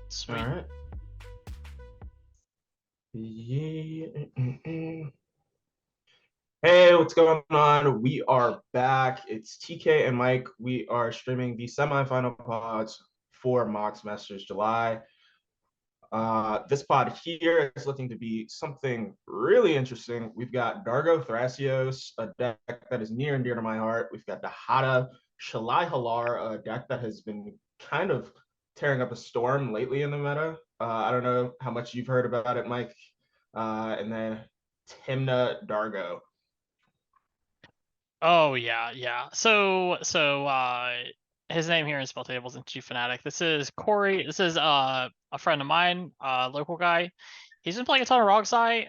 All Sweet. right. Yeah. Hey, what's going on? We are back. It's TK and Mike. We are streaming the semifinal pods for Mox Masters July. This pod here is looking to be something really interesting. We've got Dargo Thrasios, a deck that is near and dear to my heart. We've got Dahada Shalai Halar, a deck that has been kind of tearing up a storm lately in the meta. I don't know how much you've heard about it, Mike. And then Timna Dargo. Oh yeah, yeah. So his name here in Spell Tables and Chief Fanatic. This is Corey. This is a friend of mine, local guy. He's been playing a ton of Rogsai.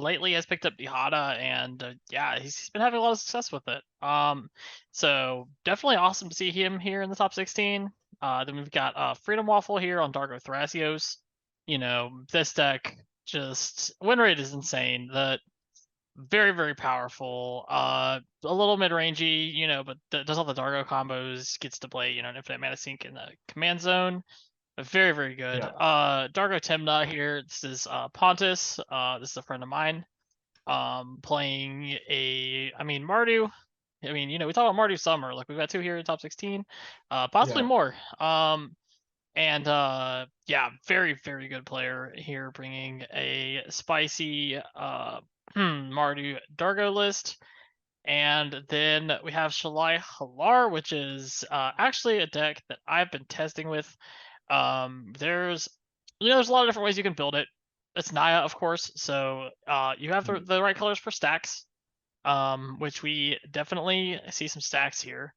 Lately has picked up Dihada and yeah, he's been having a lot of success with it. So definitely awesome to see him here in the top 16. Then we've got Freedom Waffle here on Dargo Thrasios. You know, this deck just win rate is insane. The very, very powerful. A little mid-rangey, but does all the Dargo combos, gets to play, an infinite mana sink in the command zone. Very, very good. Yeah. Dargo Timna here. This is Pontus. This is a friend of mine. Playing Mardu. We talk about Mardu Summer. Like we've got two here in top 16. Possibly Yeah. more. And yeah, very, very good player here, bringing a spicy Mardu Dargo list. And then we have Shalai Halar, which is actually a deck that I've been testing with. There's a lot of different ways you can build it. It's Naya, of course, so you have the right colors for stacks, which we definitely see some stacks here.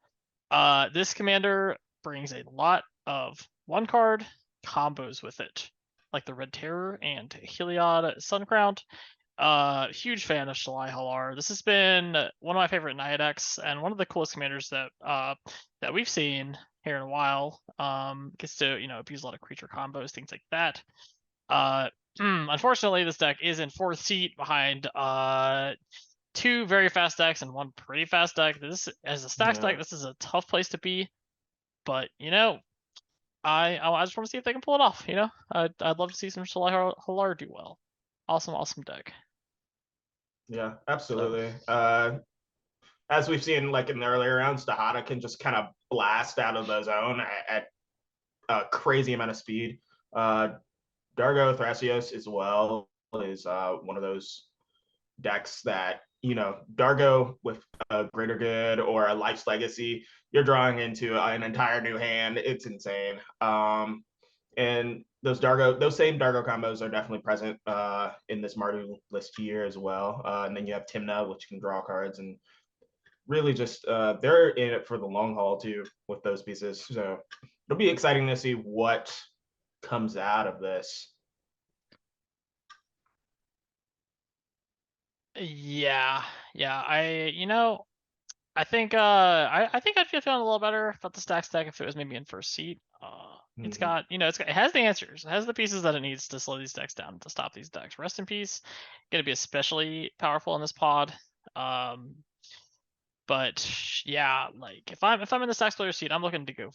This commander brings a lot of one card combos with it, like the Red Terror and Heliod Suncrown. Huge fan of Shalai Halar. This has been one of my favorite Naya decks and one of the coolest commanders that we've seen here in a while. Gets to abuse a lot of creature combos, things like that. Unfortunately, this deck is in fourth seat behind two very fast decks and one pretty fast deck. This as a stacks Yeah. deck, this is a tough place to be. But I just want to see if they can pull it off. I'd love to see some Shalai Halar do well. Awesome deck. Yeah, So absolutely. As we've seen like in the earlier rounds, Dahada can just kind of blast out of the zone at a crazy amount of speed. Uh, Dargo Thrasios as well is one of those decks that, Dargo with a Greater Good or a Life's Legacy, you're drawing into an entire new hand. It's insane. And those same Dargo combos are definitely present in this Mardu list here as well. And then you have Timna, which can draw cards, and really just they're in it for the long haul too with those pieces. So it'll be exciting to see what comes out of this. yeah, yeah. I think I think I'd feel feeling a little better about the stack stack if it was maybe in first seat. It's Mhm. got it has the answers. It has the pieces that it needs to slow these decks down, to stop these decks. Rest in peace. Gonna be especially powerful in this pod. Um, but yeah, like if I'm in the stacks player seat, I'm looking to go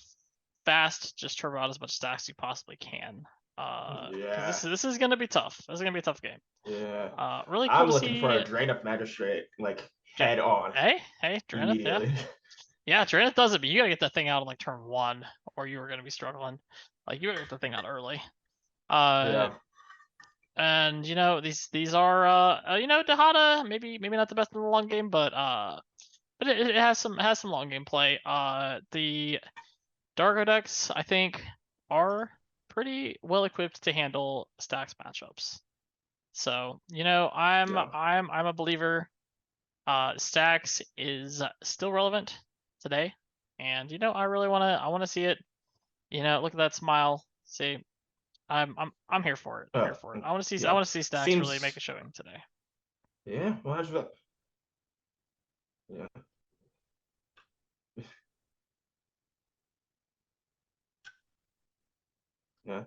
fast, just turbo out as much stacks as you possibly can. Because Yeah, this is gonna be tough. This is gonna be a tough game. yeah. Really cool I'm to looking for see. a Drain Up Magistrate like head on Hey, Drenith, yeah. immediately. Yeah, Drenith does it, but you gotta get that thing out on like turn one, or you are gonna be struggling. Like you gotta get the thing out early. Uh, Yeah. and these are Dahada maybe not the best in the long game, but it has some long game play. The Dargo decks I think are pretty well equipped to handle stacks matchups. So Yeah. I'm a believer. Stacks is still relevant today, and I wanna see it. Look at that smile. See, I'm here for it. I'm here for it. I Yeah. want to see Stacks really make Seems a showing today. yeah, 100. Yeah. Yeah.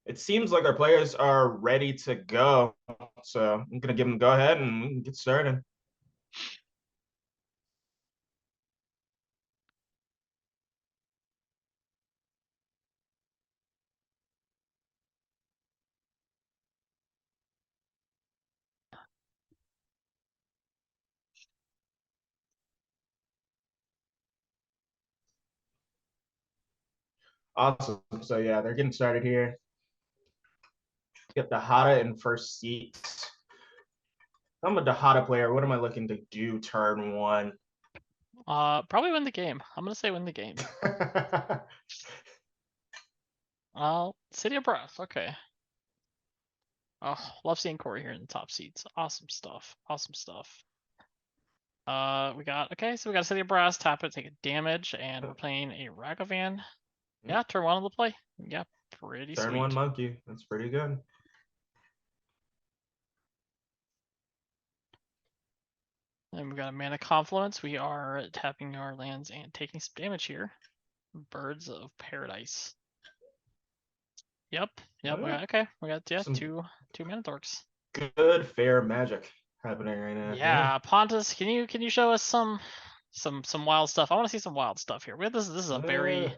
It seems like our players are ready to go. So I'm gonna give them go ahead and we can get started. Awesome. So yeah, they're getting started here. Get the Hada in first seat. I'm a Dahada player. What am I looking to do turn one? Probably win the game. I'm gonna say win the game. City of Breath. Okay. Oh, love seeing Corey here in the top seats. Awesome stuff. Awesome stuff. We got so we got a City of Brass, tap it, take a damage, and we're playing a Ragavan. Yeah, turn one of the play. Yeah, pretty Turn one sweet. monkey. That's pretty good. And we got a Mana Confluence. We are tapping our lands and taking some damage here. Birds of Paradise. Yep. Oh, We yeah. got We got Some two Mana Dorks. good fair magic happening right now. Yeah. Yeah, Pontus, can you show us some wild stuff? I want to see some wild stuff here. We have this is a Yeah. very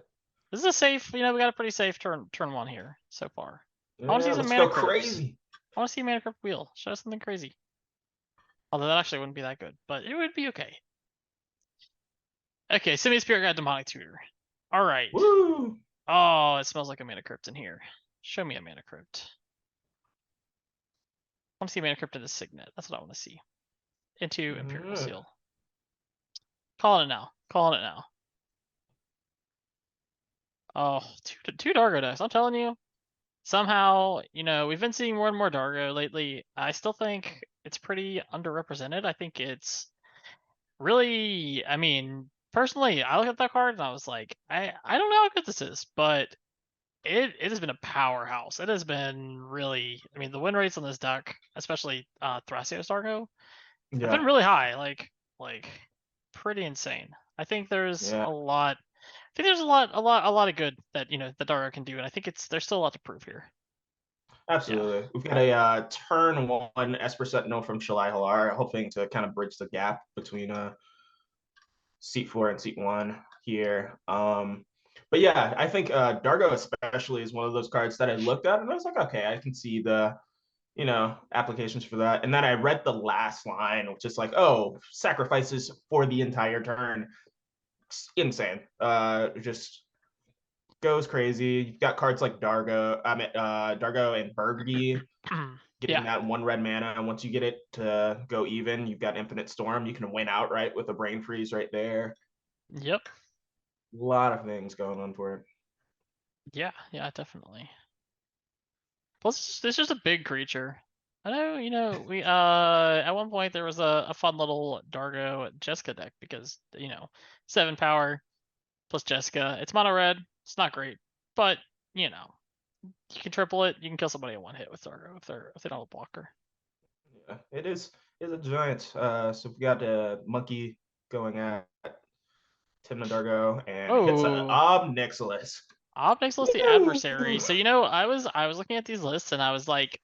this is a safe, we got a pretty safe turn one here so far. I want to Yeah. see some Let's mana go crypts. crazy. I want to see a mana crypt wheel. Show us something crazy. Although that actually wouldn't be that good, but it would be okay. Okay, Simian Spirit Guide Demonic Tutor. Alright. Woo. Oh, it smells like a mana crypt in here. Show me a mana crypt. I want to see a mana crypt into Signet. That's what I want to see. Into Imperial Yeah. Seal. Calling it now. Calling it now. Oh, two Dargo decks. I'm telling you. Somehow, we've been seeing more and more Dargo lately. I still think it's pretty underrepresented. I think it's really, personally, I look at that card and I was like, I don't know how good this is, but it has been a powerhouse. It has been really, the win rates on this deck, especially Thrasios Dargo, have been Yeah. really high. Like pretty insane. I think there's Yeah. a lot. I think there's a lot of good that that Dargo can do, and I think there's still a lot to prove here. Yeah. Absolutely. We've got a turn one Esper Sentinel from Shalai Halar, hoping to kind of bridge the gap between seat four and seat one here. But yeah, I think Dargo especially is one of those cards that I looked at and I was like, okay, I can see the applications for that. And then I read the last line, which is like, oh, sacrifices for the entire turn. It's insane. Just goes crazy. You've got cards like Dargo and Burgundy getting Yeah. that one red mana. And once you get it to go even, you've got Infinite Storm. You can win outright with a Brain Freeze right there. Yep. A lot of things going on for it. Yeah. Yeah. Definitely. Plus, it's just a big creature. I know. We at one point there was a fun little Dargo Jessica deck because 7 power plus Jessica. It's mono red. It's not great, but you can triple it. You can kill somebody in one hit with Dargo if they don't have a blocker. Yeah, it is a giant. So we got a monkey going at Timna Dargo and hits a Oh, Obnixilis. Obnixilis the adversary. So I was looking at these lists and I was like,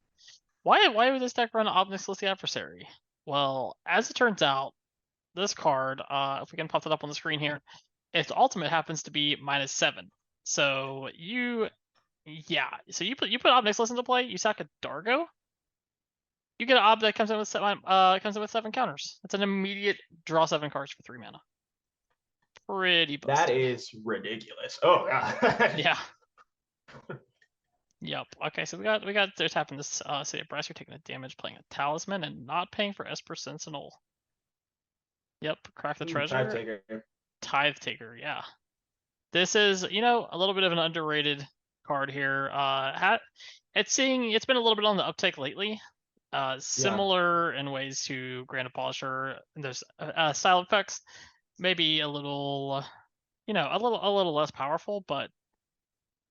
why would this deck run Obnixilis the adversary? Well, as it turns out, this card, if we can pop that up on the screen here, its ultimate happens to be -7. So so you put Obnixilis into play, you sack a Dargo, you get an Ob that comes in with 7 counters. It's an immediate draw 7 cards for 3 mana. Pretty That busted. is ridiculous. Oh yeah. Yeah. Yep. Okay, so there's happened this City of Brass, you're taking a damage playing a talisman and not paying for Esper Sentinel. Yep, crack the Ooh, Tithe treasure. Taker. Tithe Taker, yeah. This is, a little bit of an underrated card here. It's been a little bit on the uptake lately. Yeah. Similar in ways to Grand Polisher. There's style effects, maybe a little, a little less powerful, but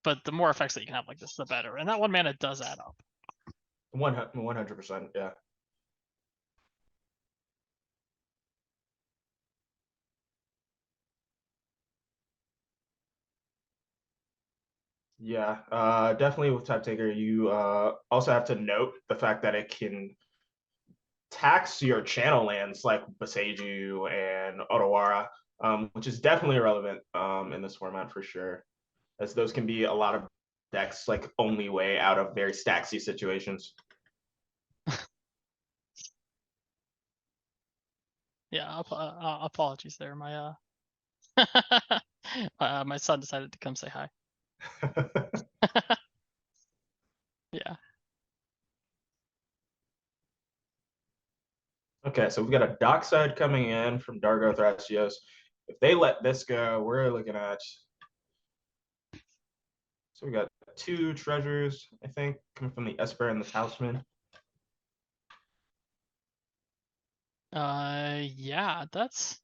the more effects that you can have like this, the better. And that 1 mana does add up. 100%. Yeah. Yeah. Definitely with Tithe Taker, you also have to note the fact that it can tax your channel lands like Boseiju and Otawara, which is definitely relevant in this format for sure, as those can be a lot of decks like only way out of very stacksy situations. Yeah, apologies there. My my son decided to come say hi. Yeah. Okay, so we've got a dockside coming in from Dargo Thrasios. If they let this go, we're looking at. So we got two treasures, I think, coming from the Esper and the Talisman. Yeah, that's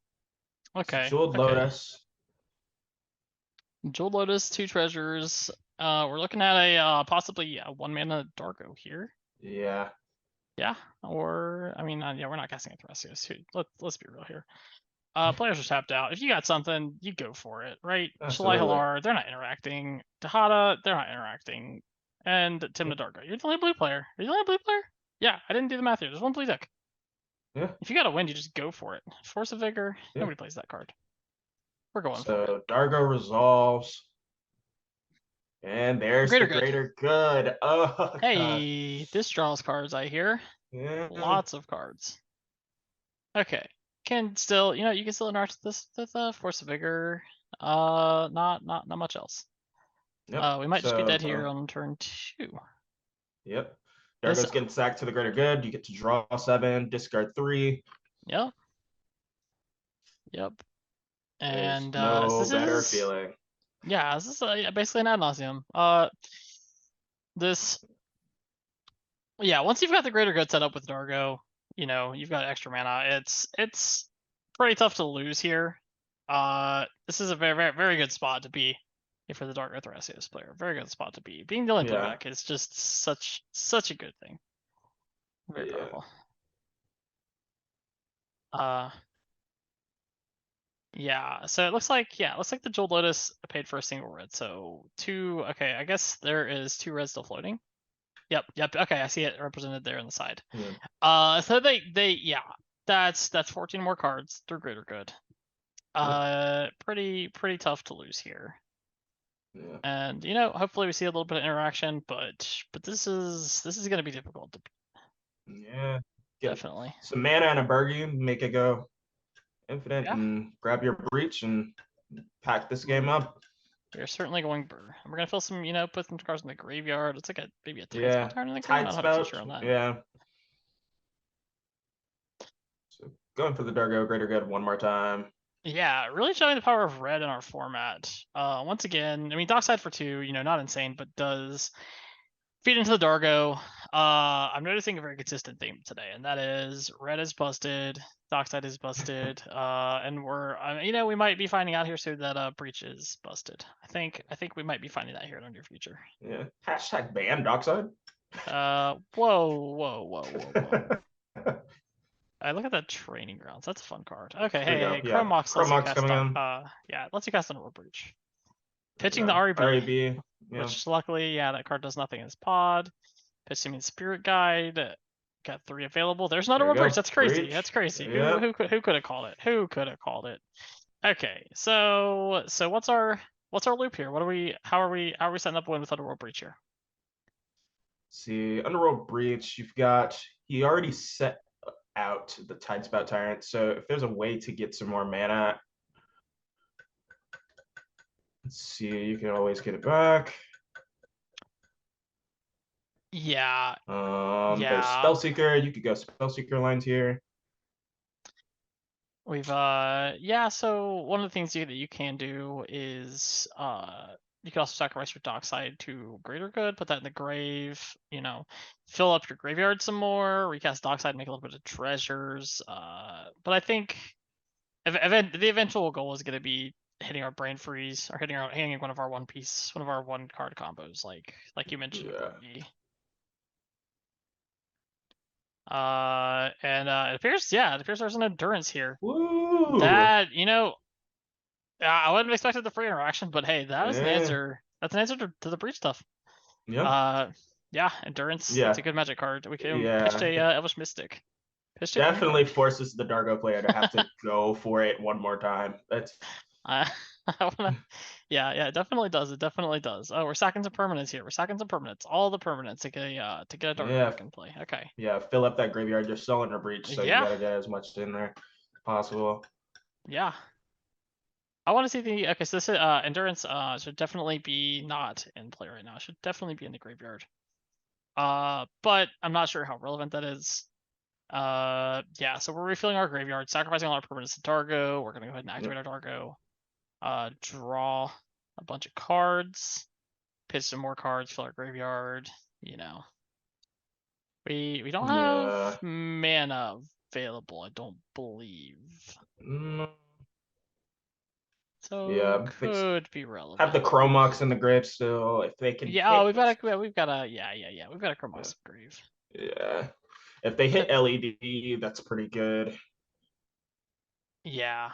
So okay. Jeweled Okay. Lotus. Jewel Lotus, two treasures. We're looking at a possibly a 1-mana Dargo here. Yeah. Yeah, or I mean, yeah, we're not casting a Thrasios. Let's be real here. Players are tapped out. If you got something, you go for it, right? Shalai Absolutely. Halar, they're not interacting. Tahada, they're not interacting. And Tim Dargo, you're the only blue player. Are you the only blue player? Yeah, I didn't do the math here. There's one blue deck. Yeah. If you got a win, you just go for it. Force of Vigor, Yeah. nobody plays that card. We're going for it. So Dargo resolves. And there's the Greater good. greater good. Oh god. Hey, this draws cards, I hear. Yeah. Lots of cards. Okay. Can still, you can still interact with this with Force of Vigor. Not much else. Yep. We might just be dead here on turn 2. Yep. This, Dargo's getting sacked to the greater good. You get to draw 7, discard 3. yep, yep. There's And no this better is, feeling. yeah, this is basically an ad nauseum. This, yeah, once you've got the greater good set up with Dargo, you've got extra mana. It's pretty tough to lose here. This is a very, very, very good spot to be if you're the Dark Thrasios player. Very good spot to be. Being the only blue Yeah. deck is just such a good thing. Very Yeah. powerful. Uh, yeah. So it looks like the Jeweled Lotus paid for a single red. So 2. Okay, I guess there is 2 reds still floating. Yep. Okay, I see it represented there on the side. Yeah. So yeah, that's 14 more cards through greater good. Pretty tough to lose here. Yeah. And hopefully we see a little bit of interaction, but this is gonna be difficult to Yeah. Get definitely. some mana and a Bergie, make it go infinite, Yeah, and grab your breach and pack this game up. we are certainly going burr. And we're gonna fill some, put some cards in the graveyard. It's like maybe a Tide Yeah. Spell turn in the graveyard. Tide Not 100% Spout. sure on that. Yeah. So going for the Dargo greater good one more time. Yeah, really showing the power of red in our format. Once again, I mean, Dockside for 2, not insane, but does feed into the Dargo. I'm noticing a very consistent theme today, and that is red is busted, Dockside is busted, and we might be finding out here soon that breach is busted. I think we might be finding that here in the near future. Yeah. Hashtag ban Dockside. Whoa. I look at that training grounds. That's a fun card. Okay, There you go. hey, Yeah. Chrome Mox lets you Chromox cast coming in. yeah, lets you cast Underworld Breach. There you Pitching the go. REB, RAB. Yeah. which luckily, yeah, that card does nothing in its pod. Pitching in Spirit Guide. Got 3 available. There's another There you Underworld Breach. go. That's crazy. Breach. That's crazy. Yeah. Who could have called it? Who could have called it? Okay, so what's our loop here? How are we setting up a win with Underworld Breach here? See, Underworld Breach, you've got, he already set out the Tidespout Tyrant. So if there's a way to get some more mana, let's see, you can always get it back. Yeah. There's Spellseeker. You could go Spellseeker lines here. We've yeah, so one of the things that you can do is you can also sacrifice your Dockside to greater good, put that in the grave, fill up your graveyard some more, recast Dockside, make a little bit of treasures. But I think the eventual goal is gonna be hitting our brain freeze or hitting one of our one card combos, like you mentioned with Yeah. Bergie. And it appears there's an endurance here. Woo! That I wouldn't have expected the free interaction, but hey, that is an Yeah. answer. That's an answer to the breach stuff. Yeah. Yeah, endurance. Yeah. It's a good magic card. We can Yeah. pitch a Elvish Mystic. Definitely forces the Dargo player to have to go for it one more time. That's I wanna. Yeah, it definitely does. It definitely does. Oh, we're sacking some permanents here. We're sacking some permanents. All the permanents to get a Dargo back in play. Okay. Yeah, fill up that graveyard. You're still in a breach, so you Yeah. gotta get as much in there as possible. Yeah. I want to see the okay. So this is endurance. Should definitely be not in play right now. Should definitely be in the graveyard. But I'm not sure how relevant that is. Yeah. So we're refilling our graveyard, sacrificing all our permanents to Dargo. We're gonna go ahead and activate our Dargo. Draw a bunch of cards, pitch some more cards, fill our graveyard. You know, we don't have Yeah. mana available. I don't believe. Mm, So yeah. could be Have the relevant. Chromux in the grave still. If they can Yeah, oh, hit, we've got a we've got a yeah, Chromox Grave. yeah. If they hit That LED, that's pretty good. yeah.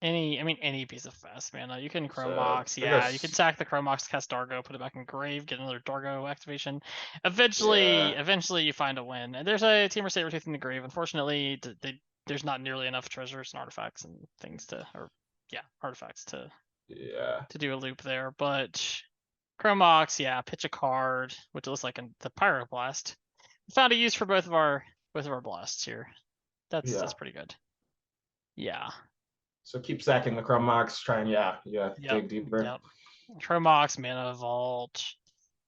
I mean any piece of fast mana. You can So Chromox, I yeah. You can guess, sack the Chromox, cast Dargo, put it back in grave, get another Dargo activation. yeah, Eventually you find a win. And there's a Teamer Sabertooth in the grave. Unfortunately, there's not nearly enough treasures and artifacts and things to artifacts yeah, to do a loop there, but Chromox, yeah, pitch a card, which looks like the Pyroblast. Found a use for both of our blasts here. That's yeah. pretty good. Yeah. So keep sacking the Chromux. Try and yeah, Yep. dig deeper. Yep. Chromox, Mana Vault.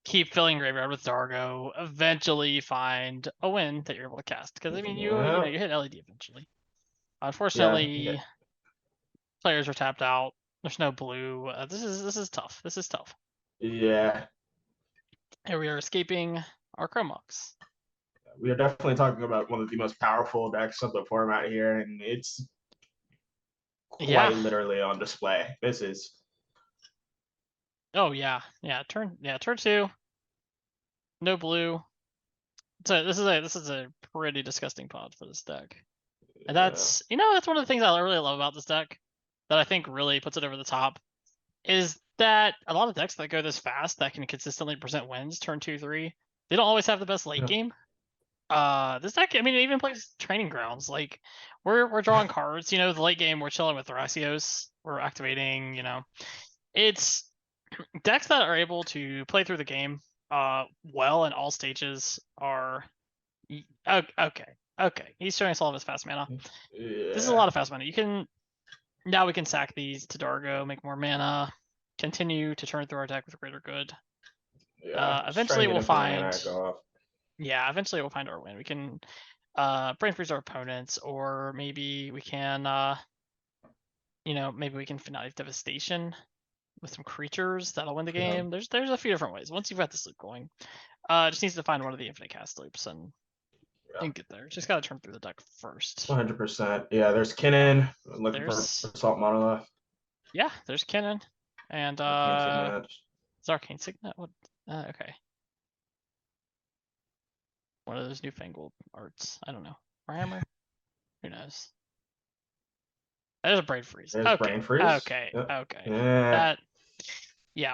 Keep filling graveyard with Dargo. Eventually find a win that you're able to cast. Because I mean Yeah, you hit LED eventually. yeah, Unfortunately, players are tapped out. There's no blue. This is tough. This is tough. yeah. Here we are escaping our Chromox. We are definitely talking about one of the most powerful decks of the format here, and it's Yeah. quite literally on display. This is, Oh turn two. No blue. So this is a pretty disgusting pod for this deck. And yeah, that's one of the things I really love about this deck that I think really puts it over the top is that a lot of decks that go this fast that can consistently present wins turn 2-3, they don't always have the best late yeah, game. This deck, I mean, it even plays training grounds. Like we're drawing cards, the late game we're chilling with Thrasios, we're activating, it's decks that are able to play through the game well in all stages are okay. He's showing us all of his fast mana. This is a yeah, lot of fast mana. Now we can sack these to Dargo, make more mana, continue to turn through our deck with greater good. yeah. Just try Eventually and get we'll Infinite Mana find go off. eventually we'll find our win. We can brain freeze our opponents, or maybe we can maybe we can Fanatic Devastation with some creatures that'll win the Yeah, game. There's a few different ways. Once you've got this loop going, just needs to find one of the infinite cast loops yeah. and get there. Just gotta turn through the deck first. 100%. Yeah, there's Kinnan looking for There's Assault Monolith. there's Kinnan and Arcane Signet. is Arcane Signet? What? Okay, one of those newfangled arts. I don't know. Warhammer? Who knows? There's a brain freeze. There's Okay, Brain Freeze. okay, Yep. okay. Yeah, That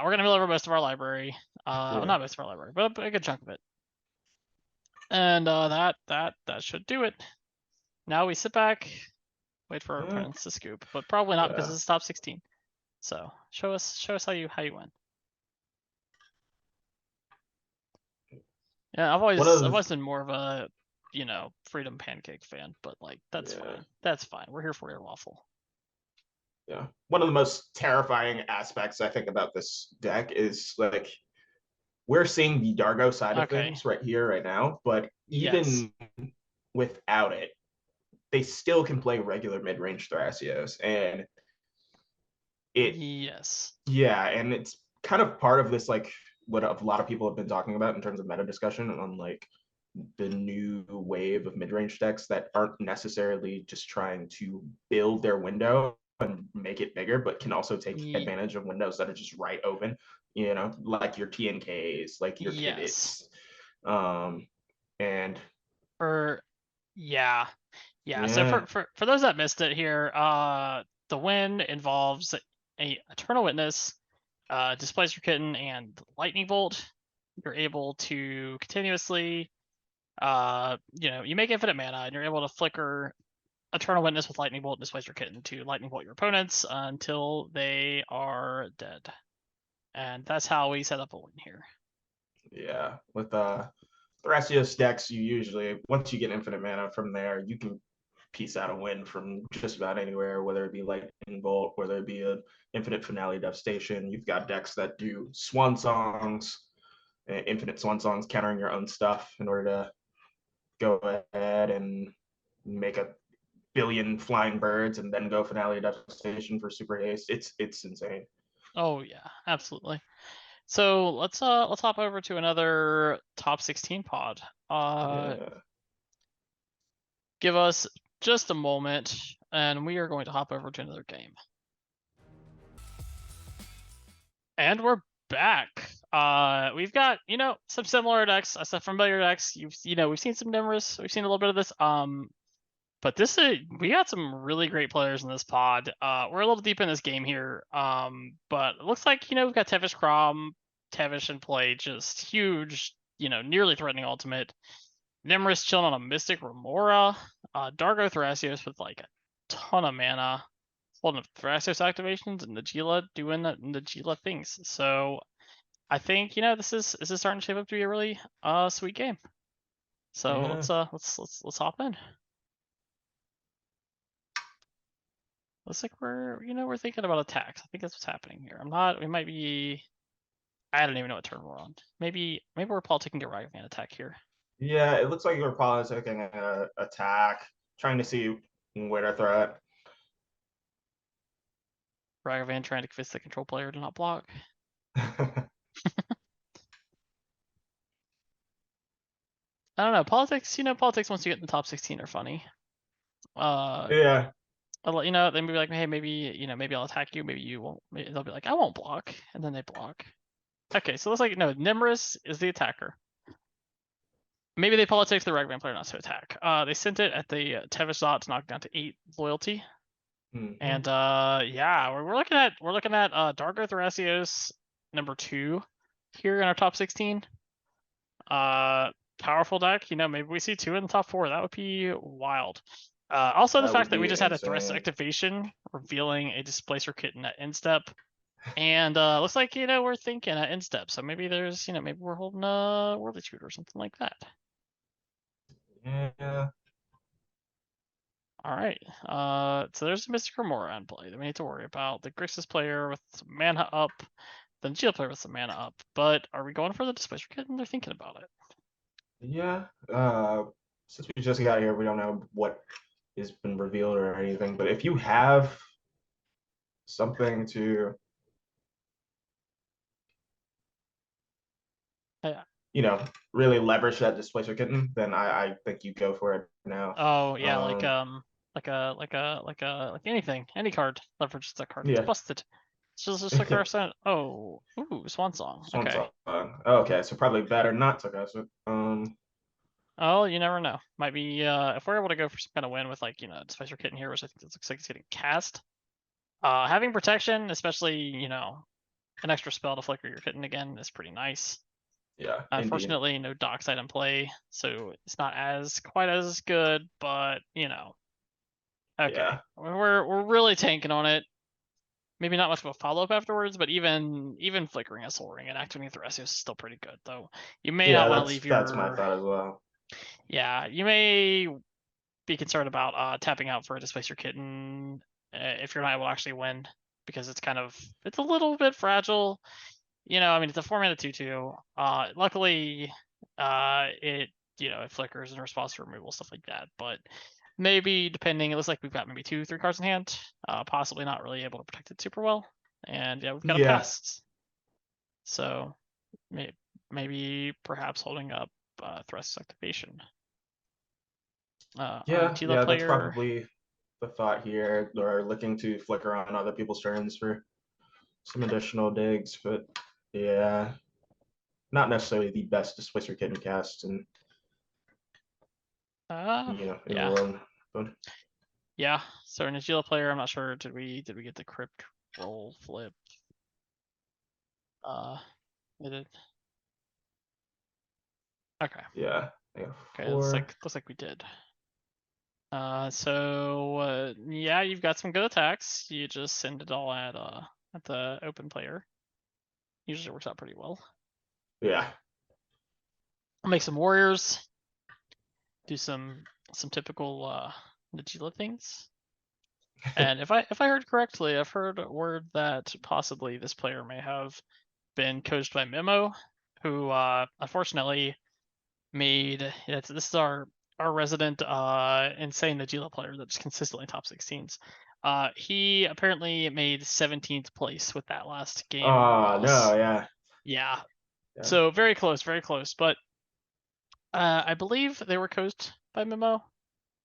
we're gonna mill over most of our library. Well, yeah, not most of our library, but a good chunk of it. And that should do it. Now we sit back, wait for our yeah, opponents to scoop, but probably not because yeah. it's top 16. So show us how you win. Yeah, One I've of always been more of a freedom pancake fan, but like that's yeah, fine. That's fine. We're here for your waffle. yeah. One of the most terrifying aspects I think about this deck is like we're seeing the Dargo side of Okay. things right here, right now, but Yes. even without it, they still can play regular mid-range Thrasios. And it Yes. yeah, and it's kind of part of this like what a lot of people have been talking about in terms of meta discussion on like the new wave of mid-range decks that aren't necessarily just trying to build their window and make it bigger, but can also take Ye- advantage of windows that are just right open, like your TNKs, like your yes. Kibits. And For yeah. Yeah. So yeah, for those that missed it here, the win involves a Eternal Witness, Displacer Kitten, and Lightning Bolt. You're able to continuously you make infinite mana and you're able to flicker Eternal Witness with Lightning Bolt and Displacer Kitten to Lightning Bolt your opponents until they are dead. And that's how we set up a win here. yeah, with Thrasios decks, you usually once you get infinite mana from there, you can piece out a win from just about anywhere, whether it be Lightning Bolt, whether it be a Infinite Finale Devastation. You've got decks that do Swan Songs, Infinite Swan Songs, countering your own stuff in order to go ahead and make a billion flying birds and then go Finale Devastation for super haste. It's insane. Oh yeah, absolutely. So let's hop over to another top 16 pod. Yeah. Give us just a moment, and we are going to hop over to another game. And we're back. We've got some similar decks, some familiar decks. We've seen some Nimrus, we've seen a little bit of this. But we got some really great players in this pod. We're a little deep in this game here. But it looks like we've got Tevish Crom, Tevish in play, just huge, nearly threatening ultimate. Nimrus chilling on a Mystic Remora, Dargo Thrasios with like a ton of mana, holding up Thrasios activations, and Najila doing the Najila things. So I think this is starting to shape up to be a really sweet game. So Yeah. let's hop in. Looks like we're thinking about attacks. I think that's what's happening here. We might be. I don't even know what turn we're on. Maybe we're politicking a Ragavan attack here. Yeah, it looks like you're probably taking an attack, trying to see where to throw it. Ragavan trying to convince the control player to not block. I don't know. Politics, politics once you get in the top 16 are funny. Yeah. They may be like, hey, maybe I'll attack you, maybe you won't. Maybe they'll be like, I won't block, and then they block. Okay, so it looks like Nimrus is the attacker. Maybe they politics the Ragavan player not to attack. They sent it at the Tevish Dot to knock down to 8 loyalty. Mm-hmm. And yeah, we're looking at Dargo Thrasios #2 here in our top 16. Powerful deck. Maybe we see 2 in the top 4. That would be wild. Also, the That would fact that we be just had a Thrust insane. activation revealing a Displacer Kitten at instep. And looks like we're thinking at instep. So maybe there's maybe we're holding a Worldly Tutor or something like that. Yeah. All right. So there's a Mystic Remora on play that we need to worry about. The Grixis player with some mana up, the Geo player with some mana up. But are we going for the Displacer Kitten? They're thinking about it. Yeah. Since we just got here, we don't know what has been revealed or anything. But if you have something to, Yeah. really leverage that displacer kitten, then I think you go for it now. Oh yeah, like anything, any card leverages that card. It's Yeah. busted. It's just like our son. Oh, ooh, Swan Song. Swan Okay. Song. Okay, so probably better not to go. So, Oh, you never know. Might be if we're able to go for some kind of win with Displacer Kitten here, which I think looks like it's getting cast. Having protection, especially an extra spell to flicker your kitten again is pretty nice. yeah, indeed. Unfortunately, no dockside in play, so it's not quite as good, but okay. Yeah. We're really tanking on it. Maybe not much of a follow up afterwards, but even flickering a Soul Ring and activating Thrasios is still pretty good, though. You may Yeah, not want to leave that's my your thought as well. yeah. You may be concerned about tapping out for a Displacer Kitten if you're not able to actually win, because it's a little bit fragile. It's a 4-mana 2/2. Luckily, it flickers in response to removal, stuff like that. But maybe it looks like we've got maybe 2-3 cards in hand, possibly not really able to protect it super well. And yeah, we've got a Yeah. pest. So maybe perhaps holding up Thrust activation. Our Gila That's player. probably the thought here. Or looking to flicker on other people's turns for some additional digs, but yeah, not necessarily the best displacer kitten cast in in the Yeah. world. But Yeah. So an Agila player, I'm not sure. Did we get the crypt roll flip? It did. Okay. yeah, Okay. Looks 4. like we did. So yeah, you've got some good attacks. You just send it all at the open player. Usually works out pretty well. Yeah. I'll make some warriors. Do some typical Najeela things. And if I heard correctly, I've heard word that possibly this player may have been coached by Memo, who unfortunately made this is our resident insane Najeela player that's consistently top 16s. He apparently made 17th place with that last game Oh no, loss. yeah, Yeah. yeah, So very close, very close. But I believe they were coached by Memo,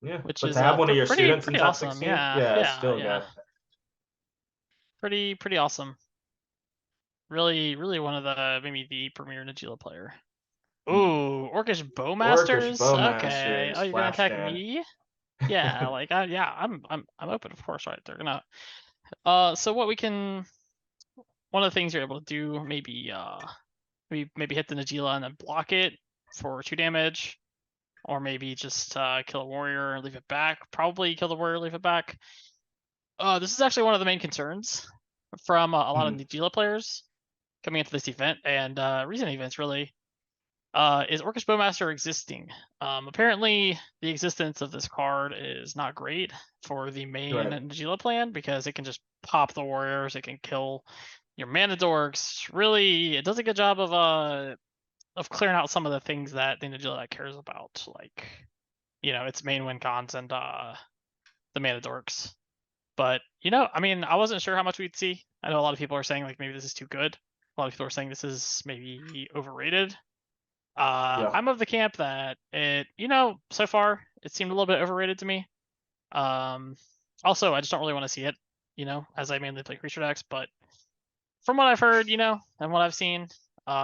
yeah. which But is to have one of your pretty students in pretty top awesome. 16, Yeah, yeah, it's yeah, still yeah. good. Pretty awesome. Really one of the maybe the premier Najeela player. Mm. Ooh, Orcish Orcish Bowmasters. Okay. Oh, Bowmasters, you're gonna Flash attack Dan. me? Yeah, like yeah, I'm open, of course, right? They're gonna so what we can one of the things you're able to do maybe hit the Najeela and then block it for 2 damage, or maybe just kill a warrior and leave it back. Probably kill the warrior, leave it back. This is actually one of the main concerns from a lot of Mhm. Najeela players coming into this event and recent events really. Is Orcish Bowmaster existing? Apparently, the existence of this card is not great for the main Right. Najeela plan because it can just pop the warriors, it can kill your mana dorks. Really, it does a good job of clearing out some of the things that the Najeela cares about, like its main win cons and the mana dorks. But I mean, I wasn't sure how much we'd see. I know a lot of people are saying like maybe this is too good. A lot of people are saying this is maybe overrated. Yeah. I'm of the camp that so far it seemed a little bit overrated to me. Um, Also, I just don't really want to see it, as I mainly play creature decks. But from what I've heard, and what I've seen,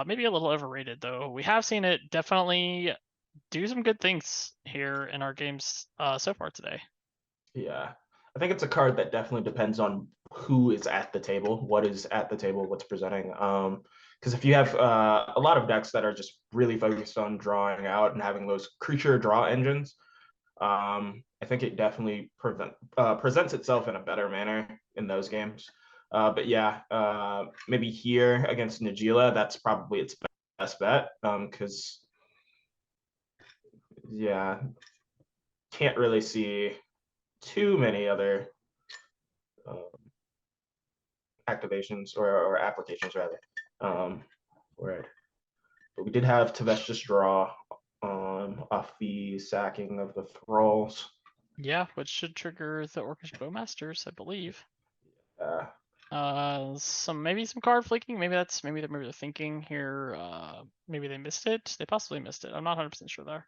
maybe a little overrated though. We have seen it definitely do some good things here in our games so far today. Yeah. I think it's a card that definitely depends on who is at the table, what is at the table, what's presenting. Because if you have a lot of decks that are just really focused on drawing out and having those creature draw engines, I think it definitely presents itself in a better manner in those games. But yeah, maybe here against Najila, that's probably its best bet. Because yeah, can't really see too many other um, activations or applications rather. Right. But we did have Tevestius draw off the sacking of the thralls. Yeah, which should trigger the Orcish Bowmasters, I believe. Uh, Some card flicking. Maybe they're thinking here. Maybe they missed it. They possibly missed it. I'm not 100% sure there.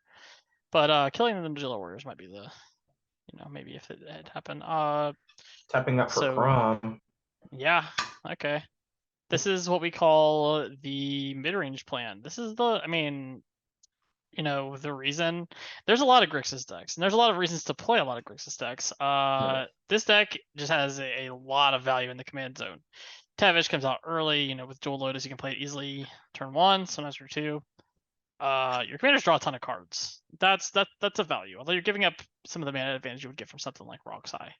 But killing the Najeela warriors might be the maybe if it had happened. Tapping up for So Crom. yeah, okay. This is what we call the mid-range plan. This is I mean, the reason there's a lot of Grixis decks, and there's a lot of reasons to play a lot of Grixis decks. Right. This deck just has a lot of value in the command zone. Tavish comes out early, with Dual Lotus, you can play it easily turn 1, sometimes turn 2. Your commanders draw a ton of cards. That's a value. Although you're giving up some of the mana advantage you would get from something like Roxai.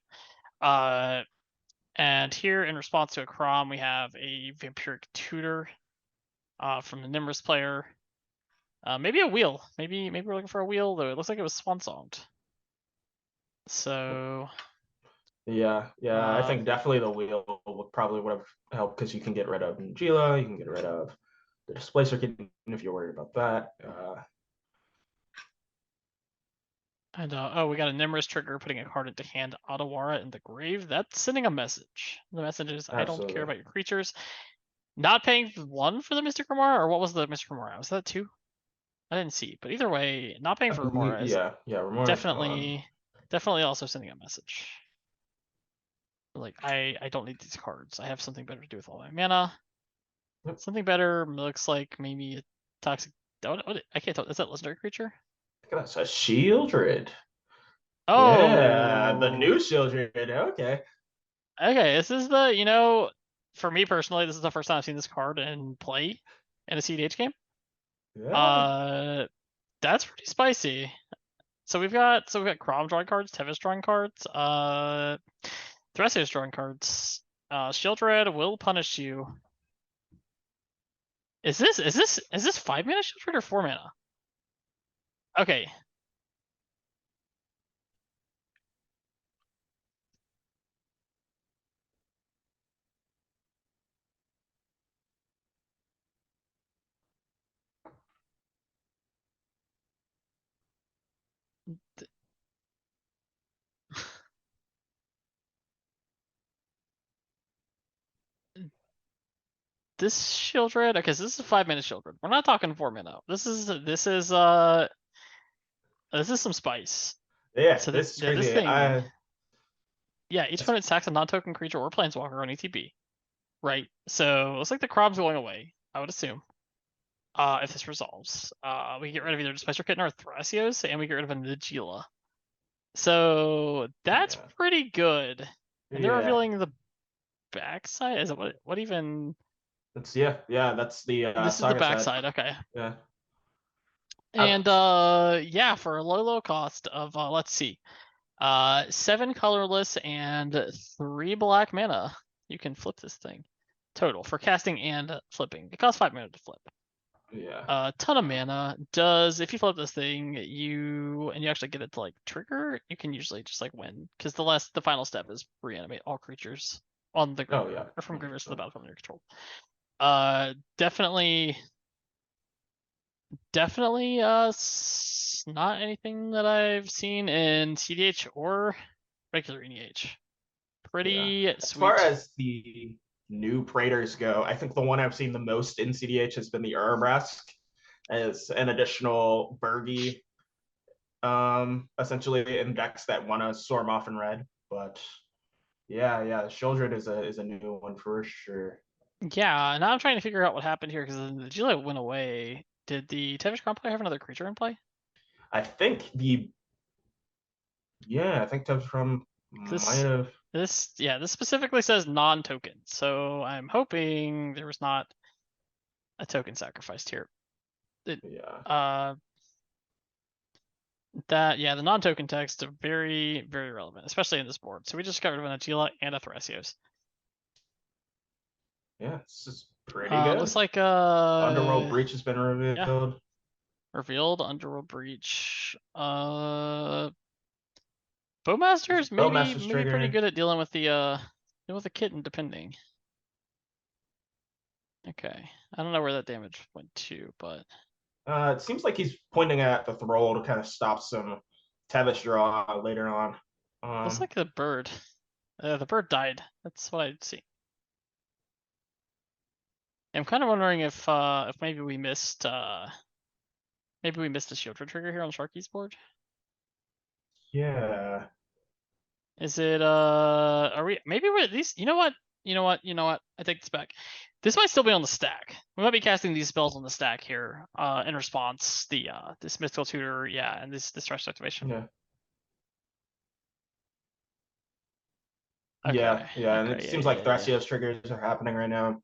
And here in response to a Crom, we have a Vampiric Tutor from the Nimrus player. Maybe a wheel. Maybe we're looking for a wheel, though it looks like it was Swansonged. So Yeah. I think definitely the wheel would have helped because you can get rid of Najila, you can get rid of the Displacer Kitten if you're worried about that. and we got a Nimrus trigger putting a card into hand, Otawara in the grave. That's sending a message. The message is, I don't care Absolutely. about your creatures. Not paying 1 for the Mystic Remora, or what was the Mystic Remora? Was that 2? I didn't see. But either way, not paying I for believe, Remora is yeah, Remora's gone. definitely also sending a message. Like, I don't need these cards. I have something better to do with all my mana. Yep. Something better looks like maybe a toxic. I can't tell. Is that legendary creature? That's a Shieldred. Yeah, the Oh, new Shieldred. Okay. okay. This is for me personally, this is the first time I've seen this card in play in a cEDH game. Yeah. Uh, that's pretty spicy. So we've got Crom drawing cards, Tevis drawing cards, Thresios drawing cards. Shieldred will punish you. Is this 5 mana Shieldred or 4 mana? Okay. This Shieldred, okay, so this is a 5 minute Shieldred. We're not talking 4 minute. This is some spice. Yeah, So this is this crazy. thing, I yeah, each opponent attacks a non-token creature or planeswalker on ETB. Right. So it looks like the Crob's going away, I would assume. If this resolves. We get rid of either Displacer Kitten or Thrasios, and we get rid of a Nagila. So that's yeah pretty good. And they're yeah. revealing the backside. Is it what even? That's That's the This is the saga set. backside. Okay. Yeah. And yeah, for a low cost of let's see, 7 colorless and 3 black mana, you can flip this thing. Total for casting and flipping. It costs 5 mana to flip. Yeah. A ton of mana. Does if you flip this thing, you actually get it to like trigger, you can usually just like win because the final step is reanimate all creatures on the Oh yeah. graveyard or from graveyards to the 100%. battlefield under your control. Definitely, definitely, not anything that I've seen in CDH or regular EDH. Yeah. Pretty As far sweet. as the new Praetors go, I think the one I've seen the most in CDH has been the Urabrask as an additional Burgie, essentially in decks that want to storm off in red. But yeah, Shieldred is a new one for sure. Yeah, now I'm trying to figure out what happened here because the Gila went away. Did the Tevish Crown player have another creature in play? I think I think Tubbs from might This have. this specifically says non-token, so I'm hoping there was not a token sacrificed here. It, Yeah. uh, that yeah, the non-token text are very relevant, especially in this board. So we just got rid of an Agila and a Thrasios. Yeah, this is pretty good. Looks like Underworld Breach has been yeah, revealed. revealed Underworld Breach. Bowmaster's Bowmaster's maybe pretty trigger. good at dealing with the kitten depending. Okay, I don't know where that damage went to, but It seems like he's pointing at the Thrall to kind of stop some Tevish draw later on. looks Um, like the bird. The bird died. That's what I'd see. I'm kind of wondering if maybe we missed a shield trigger here on Sharky's board. yeah, Is it are we maybe we're at least you know what? I take this back. This might still be on the stack. We might be casting these spells on the stack here, in response. This mystical tutor, yeah, and this rush activation. yeah, Okay, and it okay, seems like yeah. Thrasios triggers are happening right now.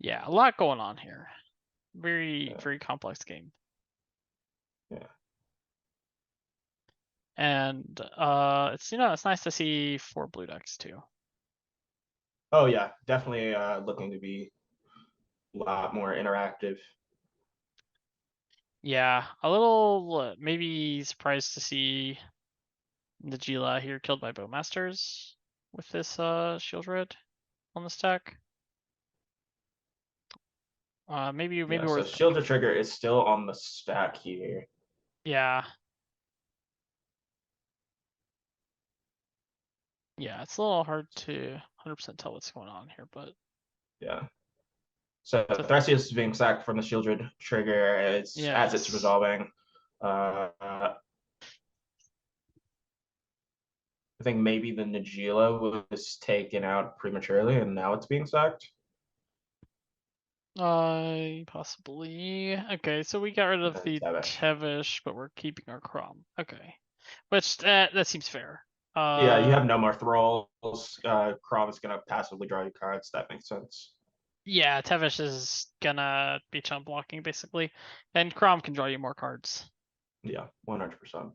Yeah, a lot going on here. Yeah, Very complex game. yeah. And it's it's nice to see 4 blue decks too. Oh yeah, definitely looking to be a lot more interactive. Yeah, a little maybe surprised to see the Gila here killed by Bowmasters with this shield red on the stack. Maybe Yeah, so worth Shield to Trigger is still on the stack here. yeah. Yeah, it's a little hard to 100% tell what's going on here, but Yeah. So so Thrasios is being sacked from the Shieldred trigger as it's yes. resolving. I think maybe the Nagila was taken out prematurely and now it's being sacked. Possibly. Okay, so we got rid of And the Tevesh. Tevish, but we're keeping our Crom. Okay. Which that seems fair. Yeah, you have no more thralls. Crom is gonna passively draw you cards. That makes sense. Yeah, Tevish is gonna be chump blocking basically, and Crom can draw you more cards. Yeah, 100%.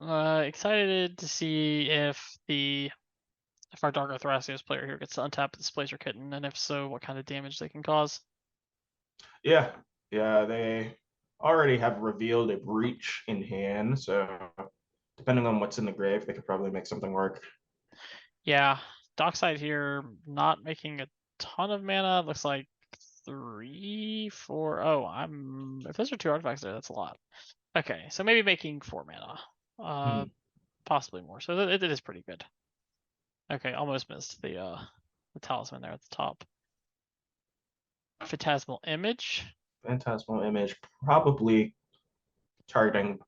Excited to see if our Dargo Thrasios player here gets to untap this Blazer Kitten, and if so, what kind of damage they can cause. Yeah, they already have revealed a breach in hand, so depending on what's in the grave, they could probably make something work. Yeah, Dockside here not making a ton of mana. Looks like 3, 4. Oh, if those are 2 artifacts there, that's a lot. Okay, so maybe making 4 mana. Possibly more. So it is pretty good. Okay, almost missed the talisman there at the top. Phantasmal Image. Phantasmal Image, probably targeting.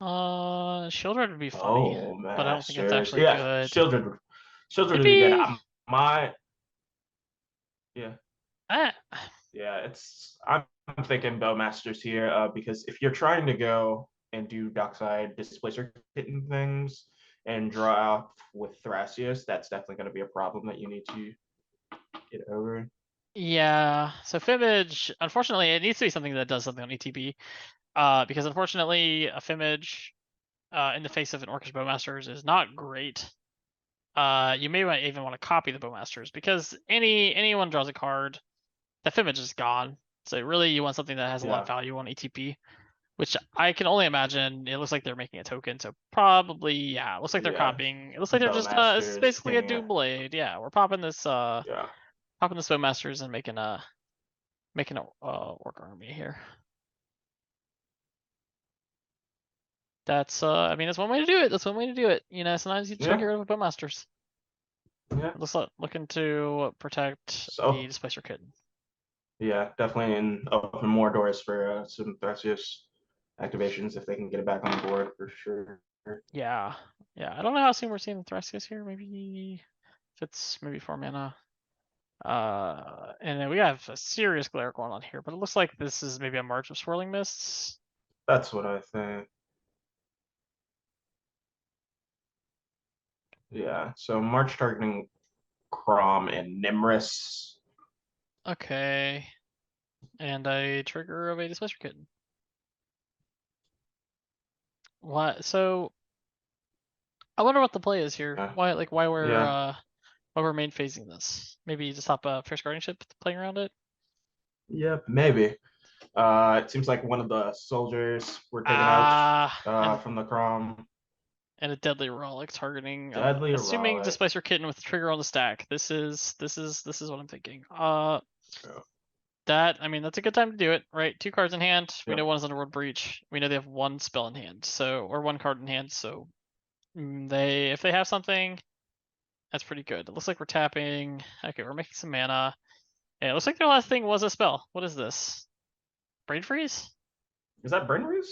Shieldred would be funny, Oh, but I don't think it's Masters. actually Yeah, good. Shieldred It'd would be good. be My yeah. eh, Yeah, I'm thinking Bowmasters here because if you're trying to go and do Dockside Displacer Kitten things and draw out with Thrasios, that's definitely going to be a problem that you need to get over. yeah. So Fimage, unfortunately, it needs to be something that does something on ETB. Because unfortunately, a Fimage in the face of an Orcish Bowmasters is not great. You may even want to copy the Bowmasters because anyone draws a card, that Fimage is gone. So really, you want something that has a lot of Yeah, value on ETP, which I can only imagine. It looks like they're making a token, so probably yeah. It looks like they're yeah. copying. It looks like they're just this is Bowmasters, basically a pinging it. Doom Blade. Yeah, we're popping this Yeah, Bowmasters and making a Orc army here. That's I mean that's one way to do it. That's one way to do it. You know, sometimes you try to get yeah, rid of Bowmasters. yeah. Looking to protect the So Displacer Kitten. yeah, definitely and open more doors for some Thrasios activations if they can get it back on the board for sure. Yeah, yeah. I don't know how soon we're seeing the Thracias here. Maybe if it's maybe 4 mana. And then we have a serious glare going on here, but it looks like this is maybe a March of Swirling Mists. That's what I think. Yeah, so March targeting Crom and Nimrus. Okay. And a trigger of a Displacer Kitten. What? So I wonder what the play is here. Yeah, yeah, Why we're main phasing this? Maybe just hop a Fierce Guardianship playing around it. yep, maybe. It seems like one of the soldiers were taken out Ah, from the Crom. and a Deadly Relic targeting. Deadly Assuming Relic. Displacer Kitten with trigger on the stack. This is what I'm thinking. Yeah, That I mean that's a good time to do it, right? 2 cards in hand. We know yep, one is Underworld Breach. We know they have 1 spell in hand, so or 1 card in hand. So if they have something, that's pretty good. It looks like we're tapping. Okay, we're making some mana. And it looks like their last thing was a spell. What is this? Brain Freeze? is that Brenrys?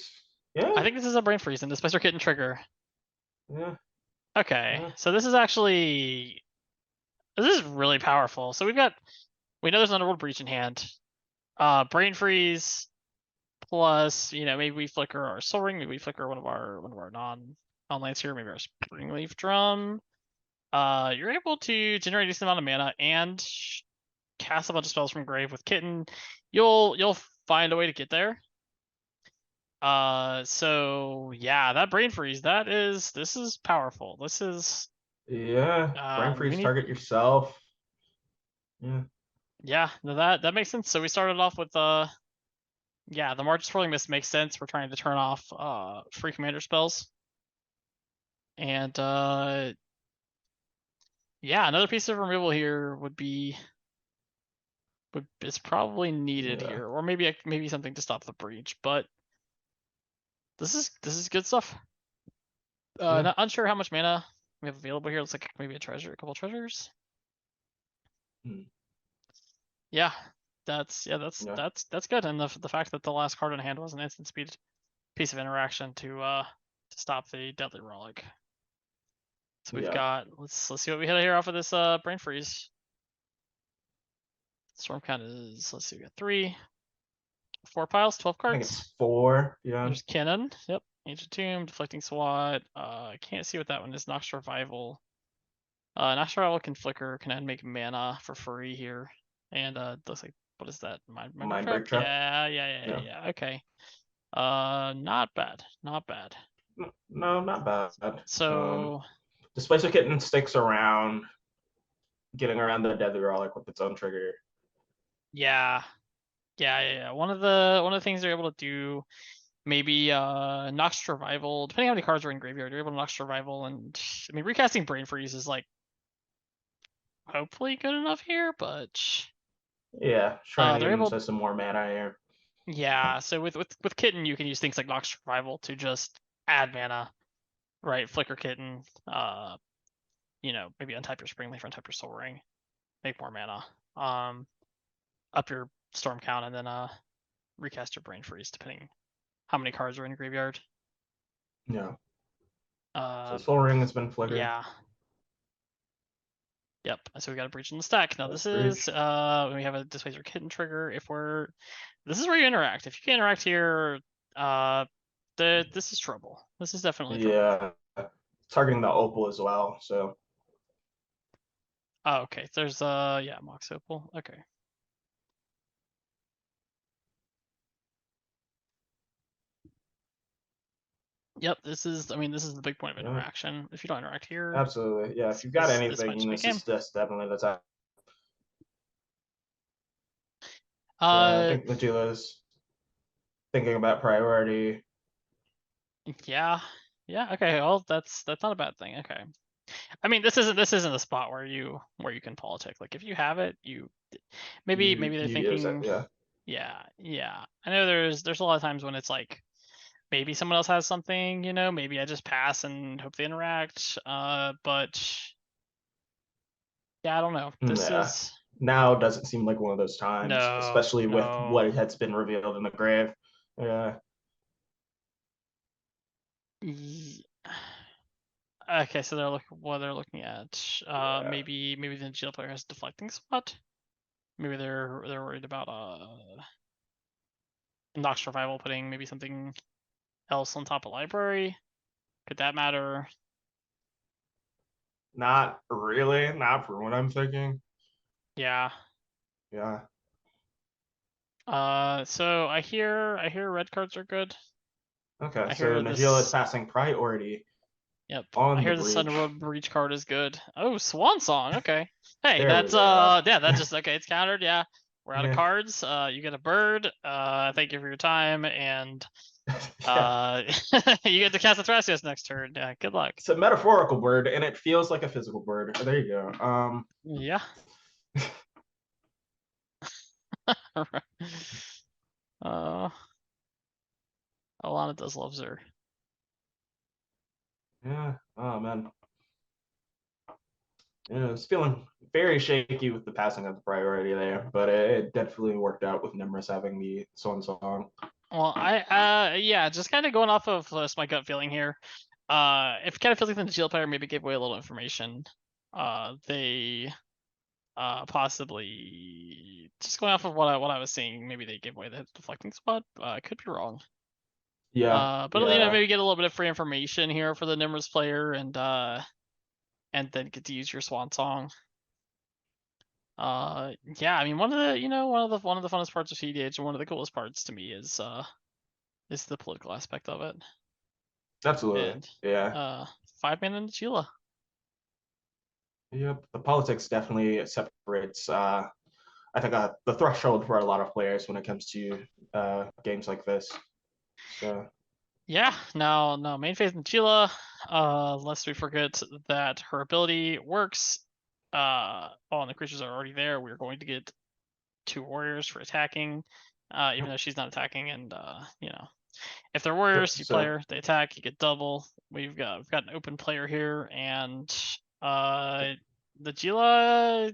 I Yeah, think this is a Brain Freeze and Displacer Kitten trigger. yeah, Okay, yeah, so this is really powerful. So we know there's an Underworld Breach in hand. Brain Freeze plus, maybe we flicker our Soul Ring, maybe we flicker one of our non-lands here, maybe our Springleaf Drum. You're able to generate a decent amount of mana and cast a bunch of spells from grave with Kitten. You'll find a way to get there. So yeah, that Brain Freeze, this is powerful. This is yeah. Brain we freeze, need target yourself. Yeah, yeah, no, that makes sense. So we started off with yeah, the March Swirling Mist makes sense. We're trying to turn off free commander spells. And yeah, another piece of removal here is probably needed yeah, here, or maybe something to stop the breach. But this is good stuff. yeah. Not unsure how much mana we have available here. Looks like maybe a couple treasures. Hmm. Yeah, that's Yeah, that's good. And the fact that the last card in hand was an instant speed piece of interaction to stop the Deadly Relic. So we've yeah. got let's see what we hit here off of this Brain Freeze. Storm count is let's see, we got 3, 4 piles, 12 I think cards. it's 4. Yeah, There's Cannon. Yep. Ancient Tomb, Deflecting Swat. I can't see what that one is. Nox Revival. Nox Revival can flicker, can make mana for free here. And looks like what is that? Mind Break Mind Trap? break trap. Yeah. Okay. Not bad. Not bad. No, not bad. So Displacer Kitten sticks around, getting around the Deadly Relic with its own trigger. yeah. One of the things they're able to do, maybe Nox Survival, depending on how many cards are in graveyard, you're able to Nox Survival, and I mean recasting Brain Freeze is like hopefully good enough here, but Yeah, trying to They're get able, into some more mana here. yeah. So with Kitten, you can use things like Nox Survival to just add mana, right? Flicker Kitten, maybe untap your Springleaf, untap your Soul Ring, make more mana, up your Storm count, and then recast your Brain Freeze depending how many cards are in your graveyard. Yeah. So Uh, Soul Ring has been flickered. yeah. Yep. So we got a breach in the stack. Now That's this is breach. when we have a Displacer Kitten trigger. This is where you interact. If you can interact here, uh, this is trouble. This is definitely trouble. Yeah. Targeting the Opal as well. So Oh, okay. There's yeah, Mox Opal. Okay. Yep. This is the big point of yeah, interaction. If you don't interact here, absolutely. Yeah, if you've got this might anything, just be a this game. is just definitely the time. Yeah, I Uh, think Majila's thinking about priority. yeah, yeah. Okay. Well, that's not a bad thing. Okay. I mean, this isn't a spot where you can politic. Like if you have it, maybe they're You use it. thinking, Yeah. yeah, yeah. I know there's a lot of times when it's like maybe someone else has something, maybe I just pass and hope they interact. But yeah, I don't know. This Yeah. is Now doesn't seem like one of those times, no, especially with what no. has been revealed in the grave. Yeah. Ye- Okay, so they're looking at Yeah. maybe the GL player has a deflecting spot. Maybe they're worried about Nox Survival putting maybe something else on top of library. Could that matter? Not really. Not for what I'm thinking. Yeah. Yeah. So I hear red cards are good. Okay. I So hear Najila is this. passing priority Yep. I on the hear the Sun breach. Road Breach card is good. Oh, Swan Song. Okay. Hey, There we that's go. yeah, that's just okay. It's countered. Yeah. We're out of Yeah. cards. You get a bird. Thank you for your time, and Yeah. you get to cast a Thrasios next turn. Yeah. Good luck. It's a metaphorical bird, and it feels like a physical bird. There you go. Yeah. uh, Alana does love Zer. Yeah. Oh man. Yeah, it's feeling very shaky with the passing of the priority there, but it definitely worked out with Nimrus having the Swan Song. Well, yeah, just kind of going off of just my gut feeling here. It kind of feels like the Shield player maybe gave away a little information. They possibly just going off of what I was seeing, maybe they gave away the deflecting spot. I could be wrong. Yeah. But Yeah. maybe get a little bit of free information here for the Nimrus player, and then get to use your Swan Song. Yeah, I mean one of the funnest parts of cedh, and one of the coolest parts to me is the political aspect of it. Absolutely. And Yeah. uh 5 mana into Chila. Yep. The politics definitely separates. I think the threshold for a lot of players when it comes to games like this. So Yeah, now main phase in Chila, lest we forget that her ability works. And the creatures are already there. We're going to get 2 warriors for attacking. Even though she's not attacking, and if they're yep. warriors, you play So her, they attack, you get double. We've got an open player here, and the Gila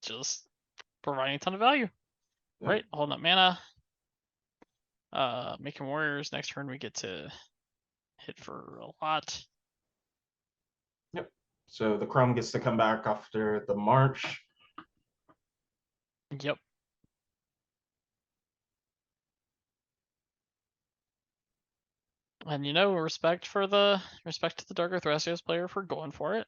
just providing a ton of value. yep. Right, holding up mana, making warriors. Next turn we get to hit for a lot. Yep. So the Chrome gets to come back after the March. Yep. And respect to the Dark Thrasios player for going for it.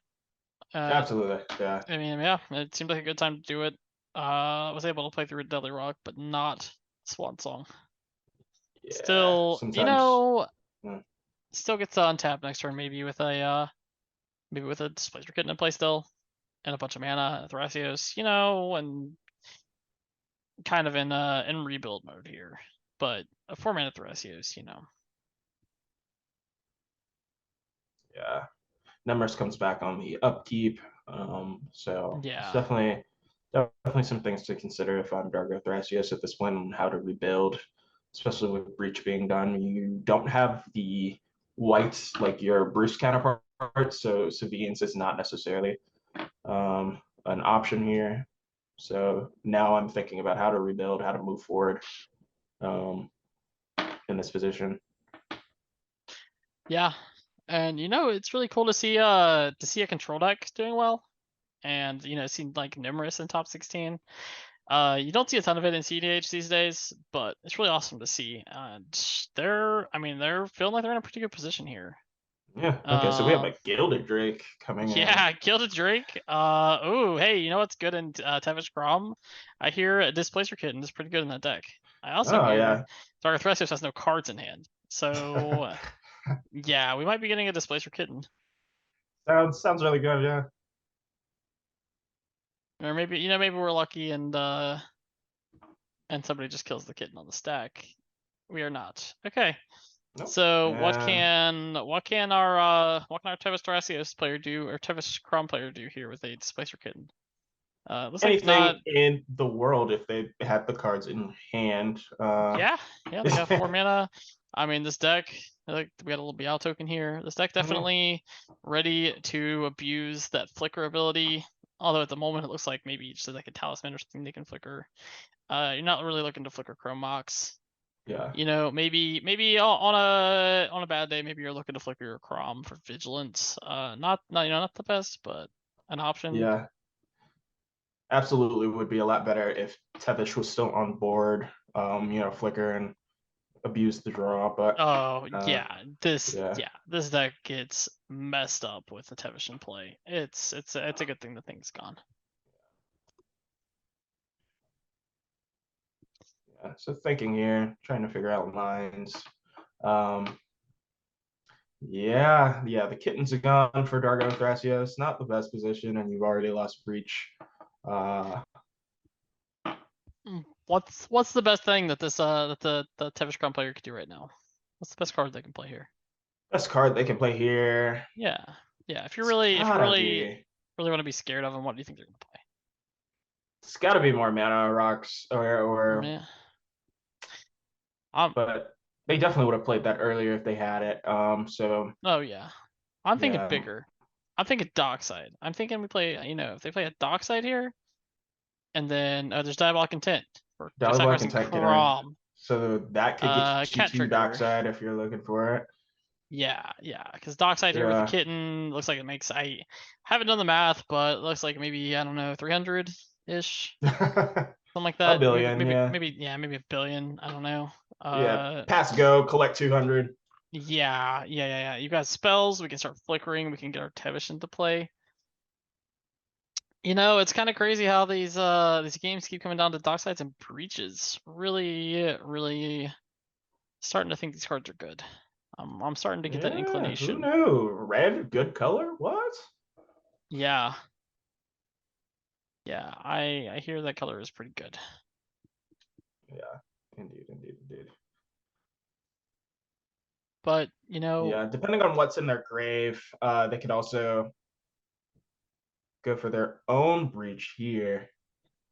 Absolutely. Yeah. I mean, yeah, it seemed like a good time to do it. I was able to play through Deadly Rock, but not Swan Song. Yeah. Still, Sometimes. Yeah. still gets to untap next turn, maybe with a Displacer Kitten in play still, and a bunch of mana, Thrasios, and kind of in rebuild mode here. But a 4 mana Thrasios, Yeah. Nemers comes back on the upkeep. So it's yeah. definitely Definitely some things to consider if I'm Dargo Thrasios at this point on how to rebuild, especially with Breach being done. You don't have the whites like your Bruce counterpart, so Sabians is not necessarily an option here. So now I'm thinking about how to rebuild, how to move forward um, in this position. Yeah, and it's really cool to see a control deck doing well, and see like Nimrus in top 16. You don't see a ton of it in cedh these days, but it's really awesome to see. And I mean, they're feeling like they're in a pretty good position here. Yeah. Okay. So we have Um, a Gilded Drake coming in. yeah, killed a Drake. Oh, hey, you know what's good in Tevish Grom? I hear a Displacer Kitten is pretty good in that deck. I also Oh hear yeah. Dark Thresos has no cards in hand, so yeah, we might be getting a Displacer Kitten. sounds really good. Yeah. Or maybe maybe we're lucky and somebody just kills the kitten on the stack. We are not. Okay. Nope. So And what can our Tevis Thrasios player do or Tevis Crom player do here with a Displacer Kitten? Looks like not. anything in the world if they had the cards in hand. Yeah, yeah, they got 4 mana. I mean, this deck, like we got a little Biao token here. This deck definitely ready to abuse that flicker ability. Although at the moment it looks like maybe just like a talisman or something they can flicker. You're not really looking to flicker Chrome Mox. Yeah. Maybe on a bad day, maybe you're looking to flicker your Crom for vigilance. Not not the best, but an option. Yeah. Absolutely would be a lot better if Tevish was still on board. Flicker and abuse the draw, but Oh uh, yeah, yeah, this deck gets messed up with the Tevish in play. It's a good thing the thing's gone. yeah. So thinking here, trying to figure out lines. Um, yeah. The kittens are gone for Dargo Thrasios. Not the best position, and you've already lost Breach. Uh, What's the best thing that the Tevish Crown player could do right now? What's the best card they can play here? best card they can play here. Yeah, yeah. If you It's really gotta be. really want to be scared of them, what do you think they're gonna play? It's gotta be more mana rocks, or Man, I'm but they definitely would have played that earlier if they had it. So oh yeah, I'm thinking yeah, bigger. I'm thinking Dockside. I'm thinking we play if they play a Dockside here, and then there's Diabolic Intent for Dollar sacrificing Intent Getter. Crom. So that could get you Cat to Trigger. Dockside if you're looking for it. Yeah, because Dockside here with the Yeah. kitten looks like it makes. I haven't done the math, but it looks like maybe I don't know 300 ish, something like A that. Maybe billion, yeah. maybe a billion. I don't know. Yeah. Pass go, collect 200. Yeah. You got spells. We can start flickering. We can get our Tevish into play. It's kind of crazy how these games keep coming down to Docksides and Breaches. Really starting to think these cards are good. I'm starting to get that Yeah, who inclination. knew? Red, good color? What? Yeah, yeah. I hear that color is pretty good. Yeah, indeed. But Yeah, depending on what's in their grave, they could also go for their own breach here.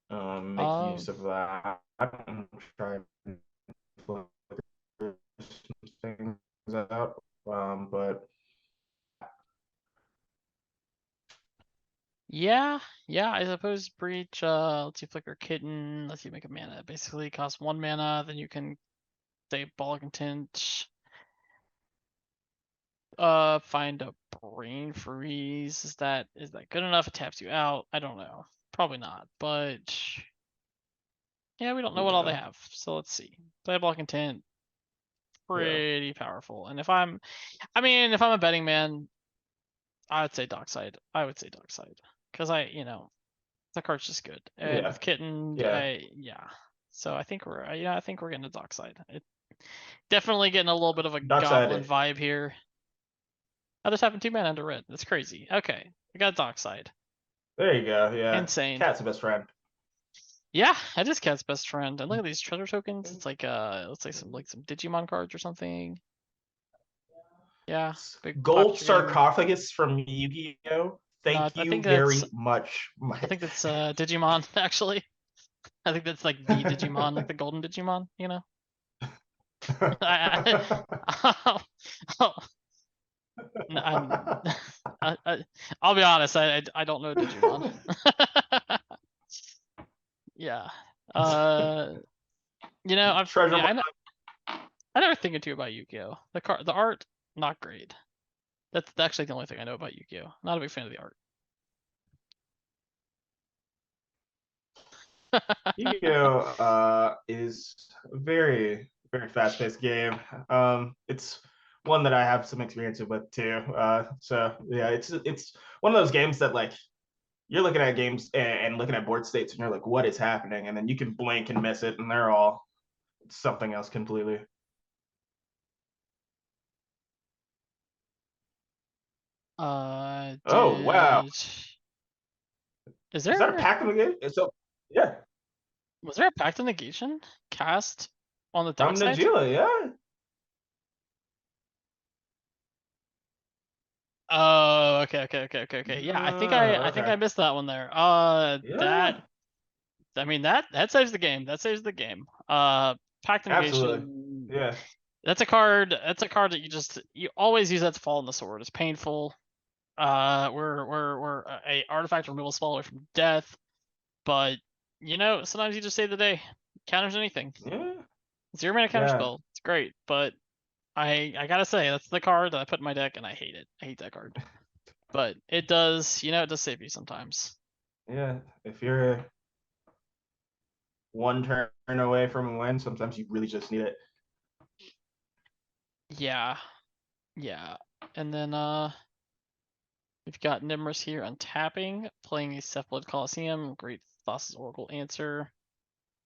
Make um, use of that. I'm trying to figure some things out. But yeah. I suppose Breach. Let's see, Flicker Kitten. Let's see, make a mana. Basically, costs 1 mana. Then you can say Ball Content. Find a Brain Freeze. Is that good enough? It taps you out. I don't know. Probably not. But yeah, we don't know what all they yeah, have. So let's see. Diabolic Intent, yeah, pretty powerful. And if I'm a betting man, I would say Dockside. I would say Dockside because the card's just good. And yeah, with Kitten, yeah. yeah. So I think we're getting a Dockside. Definitely getting a little bit of a Goblin Dockside. vibe here. I just having 2 mana under red. That's crazy. Okay, we got Dockside. There you go. Yeah, Insane. cat's the best friend. Yeah, that is Cat's best friend. And look at these treasure tokens. It's like some Digimon cards or something. Yeah, big Gold popular game. sarcophagus from Yu-Gi-Oh! No, Thank I you think that's very much. Digimon actually. I think that's like the Digimon, like the golden Digimon, you know? I, I, I'm, I'll be honest, I don't know Digimon. Yeah. Uh, Treasure. I never think too about Yu-Gi-Oh. The art, not great. That's actually the only thing I know about Yu-Gi-Oh. Not a big fan of the art. Yu-Gi-Oh is a very very fast paced game. It's one that I have some experience with too. So yeah, it's one of those games that like you're looking at games and looking at board states and you're like, what is happening? And then you can blink and miss it, and they're all something else completely. Oh wow, Did is is that a there pack in the game? So yeah, was there a Pact of Negation cast on the deck from side? Najila, yeah. Oh, okay. Yeah, I think Okay, I missed that one there. yeah, I mean that saves the game. That saves the game. Pact of absolutely, Negation. yeah. That's a card. That's a card that you always use that to fall on the sword. It's painful. We're a artifact removal spell away from death, but sometimes you just save the day. Counters anything. Yeah, 0 mana counter yeah, spell. It's great, but I gotta say that's the card that I put in my deck, and I hate it. I hate that card. But it does, it does save you sometimes. yeah. If you're one turn away from a win, sometimes you really just need it. Yeah, yeah. And then we've got Nimrus here untapping, playing a Cephalid Coliseum. Great Thassa's Oracle answer.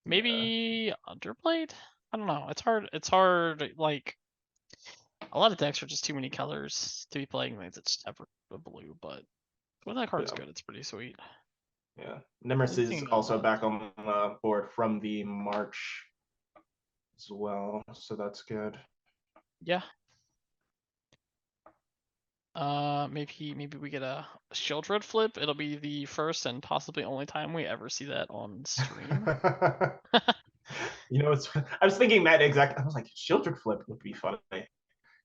Yeah, Maybe Underblade? I don't know. It's hard. It's hard. Like a lot of decks are just too many colors to be playing things that just have a blue. But when that card's yeah, good, it's pretty sweet. yeah. Nimrus is Anything also back on the board from the March as well, so that's good. Yeah. Maybe we get a Shieldred flip. It'll be the first and possibly only time we ever see that on stream. It's I was thinking that exact. I was like, Shieldred flip would be funny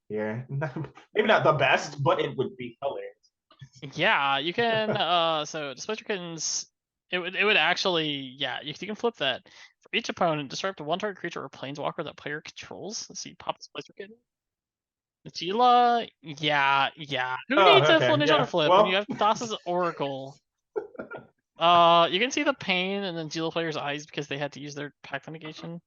here. Maybe not the best, but it would be hilarious. Yeah, you can. So Displacer Kittens, it would actually, yeah, you can flip that. For each opponent, disrupt one target creature or planeswalker that player controls. Let's see, pop Displacer Kitten. Tila, yeah. Who Oh, needs a full okay, Ninja yeah. flip when you Well, have Thassa's Oracle? You can see the pain in the Tila player's eyes because they had to use their Pact Negation.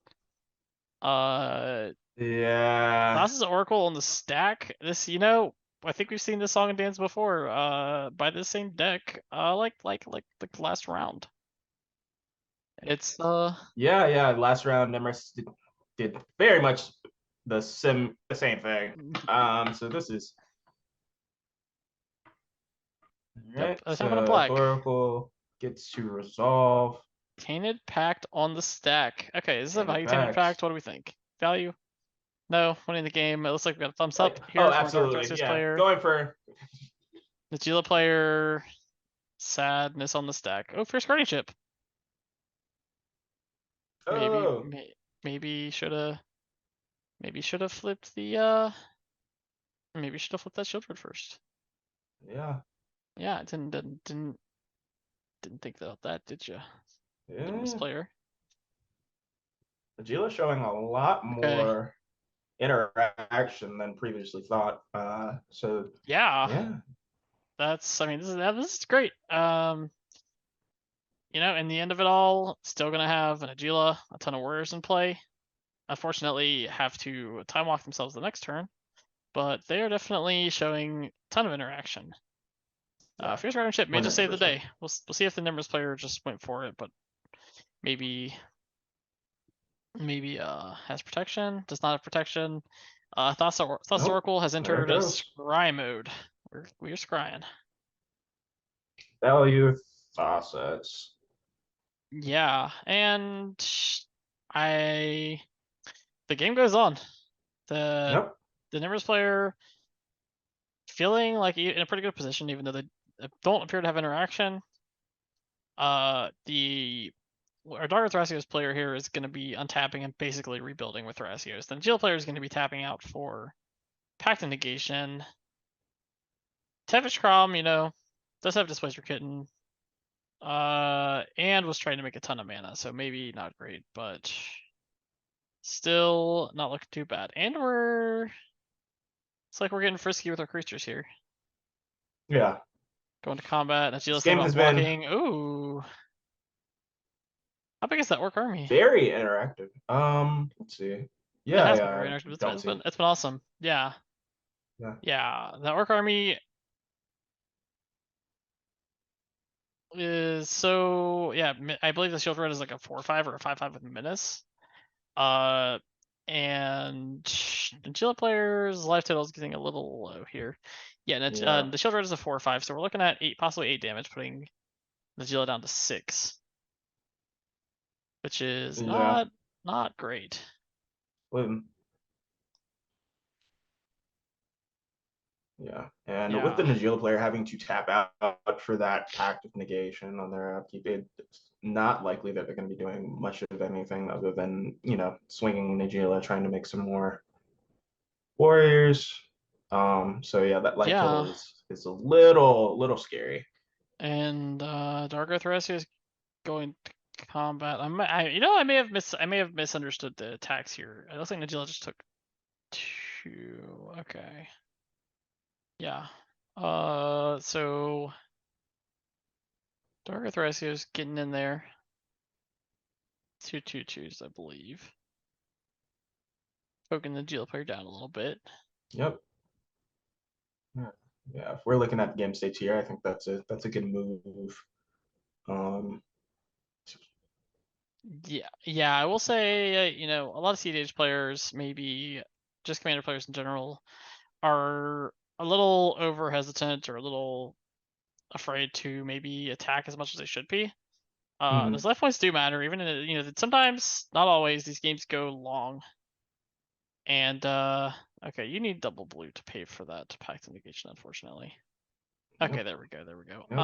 Uh, yeah. Thassa's Oracle on the stack. I think we've seen this song and dance before. By the same deck. Like the last round. It's Yeah. Last round, Nemris did very much the same thing. So this is all yep, right. a tap on a So black. Oracle gets to resolve. Tainted Pact on the stack. Okay, is this a And the value Tainted pact. Pact? What do we think? Value? No, winning the game. It looks like we got a thumbs up Like, oh, here from our Dark absolutely, Darkness yeah. player. Going for The Gila player, sadness on the stack. Oh, Fierce Guardianship. Maybe, oh maybe should have flipped maybe should have flipped that Shieldred first. yeah, Yeah, I didn't think about that, did you? Nimrus yeah. player. Agila showing a lot Okay. more interaction than previously thought. So Yeah, yeah, I mean, this is great. In the end of it all, still gonna have an Agila, a ton of warriors in play. Unfortunately, have to time walk themselves the next turn, but they are definitely showing a ton of interaction. yeah, Fierce Guardianship may one just hundred save the percent. day. We'll see if the Nimrus player just went for it, but maybe has protection, does not have protection. Thoughts Nope, Oracle has there it entered a goes. scry mode. We're scrying. Value faucets. Yeah, and I the game goes on. The Yep. the Nimrus player feeling like in a pretty good position, even though don't appear to have interaction. Our Dark Thrasios player here is going to be untapping and basically rebuilding with Thrasios. The Geo player is going to be tapping out for Pact and Negation. Tevish Crom, does have Displacer Kitten. And was trying to make a ton of mana, so maybe not great, but still not looking too bad. And it's like we're getting frisky with our creatures here. Yeah. Going to combat. This Agila's game about has been blocking. Ooh. How big is that orc army? very interactive. Let's see. It Yeah, has been yeah, very I interactive. don't see. It's been awesome. Yeah. Yeah. Yeah. The orc army is so yeah, I believe the shield red is like a 4/5 or a 5/5 with menace. And Agila player's life total is getting a little low here. Yeah, Yeah. the shield red is a 4/5, so we're looking at possibly 8 damage, putting Agila down to 6, which is Yeah. not great. With, yeah. And with the Yeah. Najila player having to tap out for that Pact of Negation on their upkeep, it's not likely that they're going to be doing much of anything other than, swinging Najila, trying to make some more warriors. So yeah, that life total Yeah. is a little scary. And Dargo Thrasios is going to combat. I may have misunderstood the attacks here. I don't think Najila just took 2. Okay. Yeah. So Dark Thrasios getting in there. 2/2/2s, I believe. Poking the Geo player down a little bit. Yep. Yeah. Yeah. If we're looking at the game states here, I think that's a good move. Um, Yeah. I will say, a lot of cedh players, maybe just commander players in general, are a little over hesitant or a little afraid to maybe attack as much as they should be. mhm. Those life points do matter, even sometimes, not always, these games go long. And okay, you need double blue to pay for that Pact of Negation, unfortunately. Okay, Yep. there we go, there we go. Yep.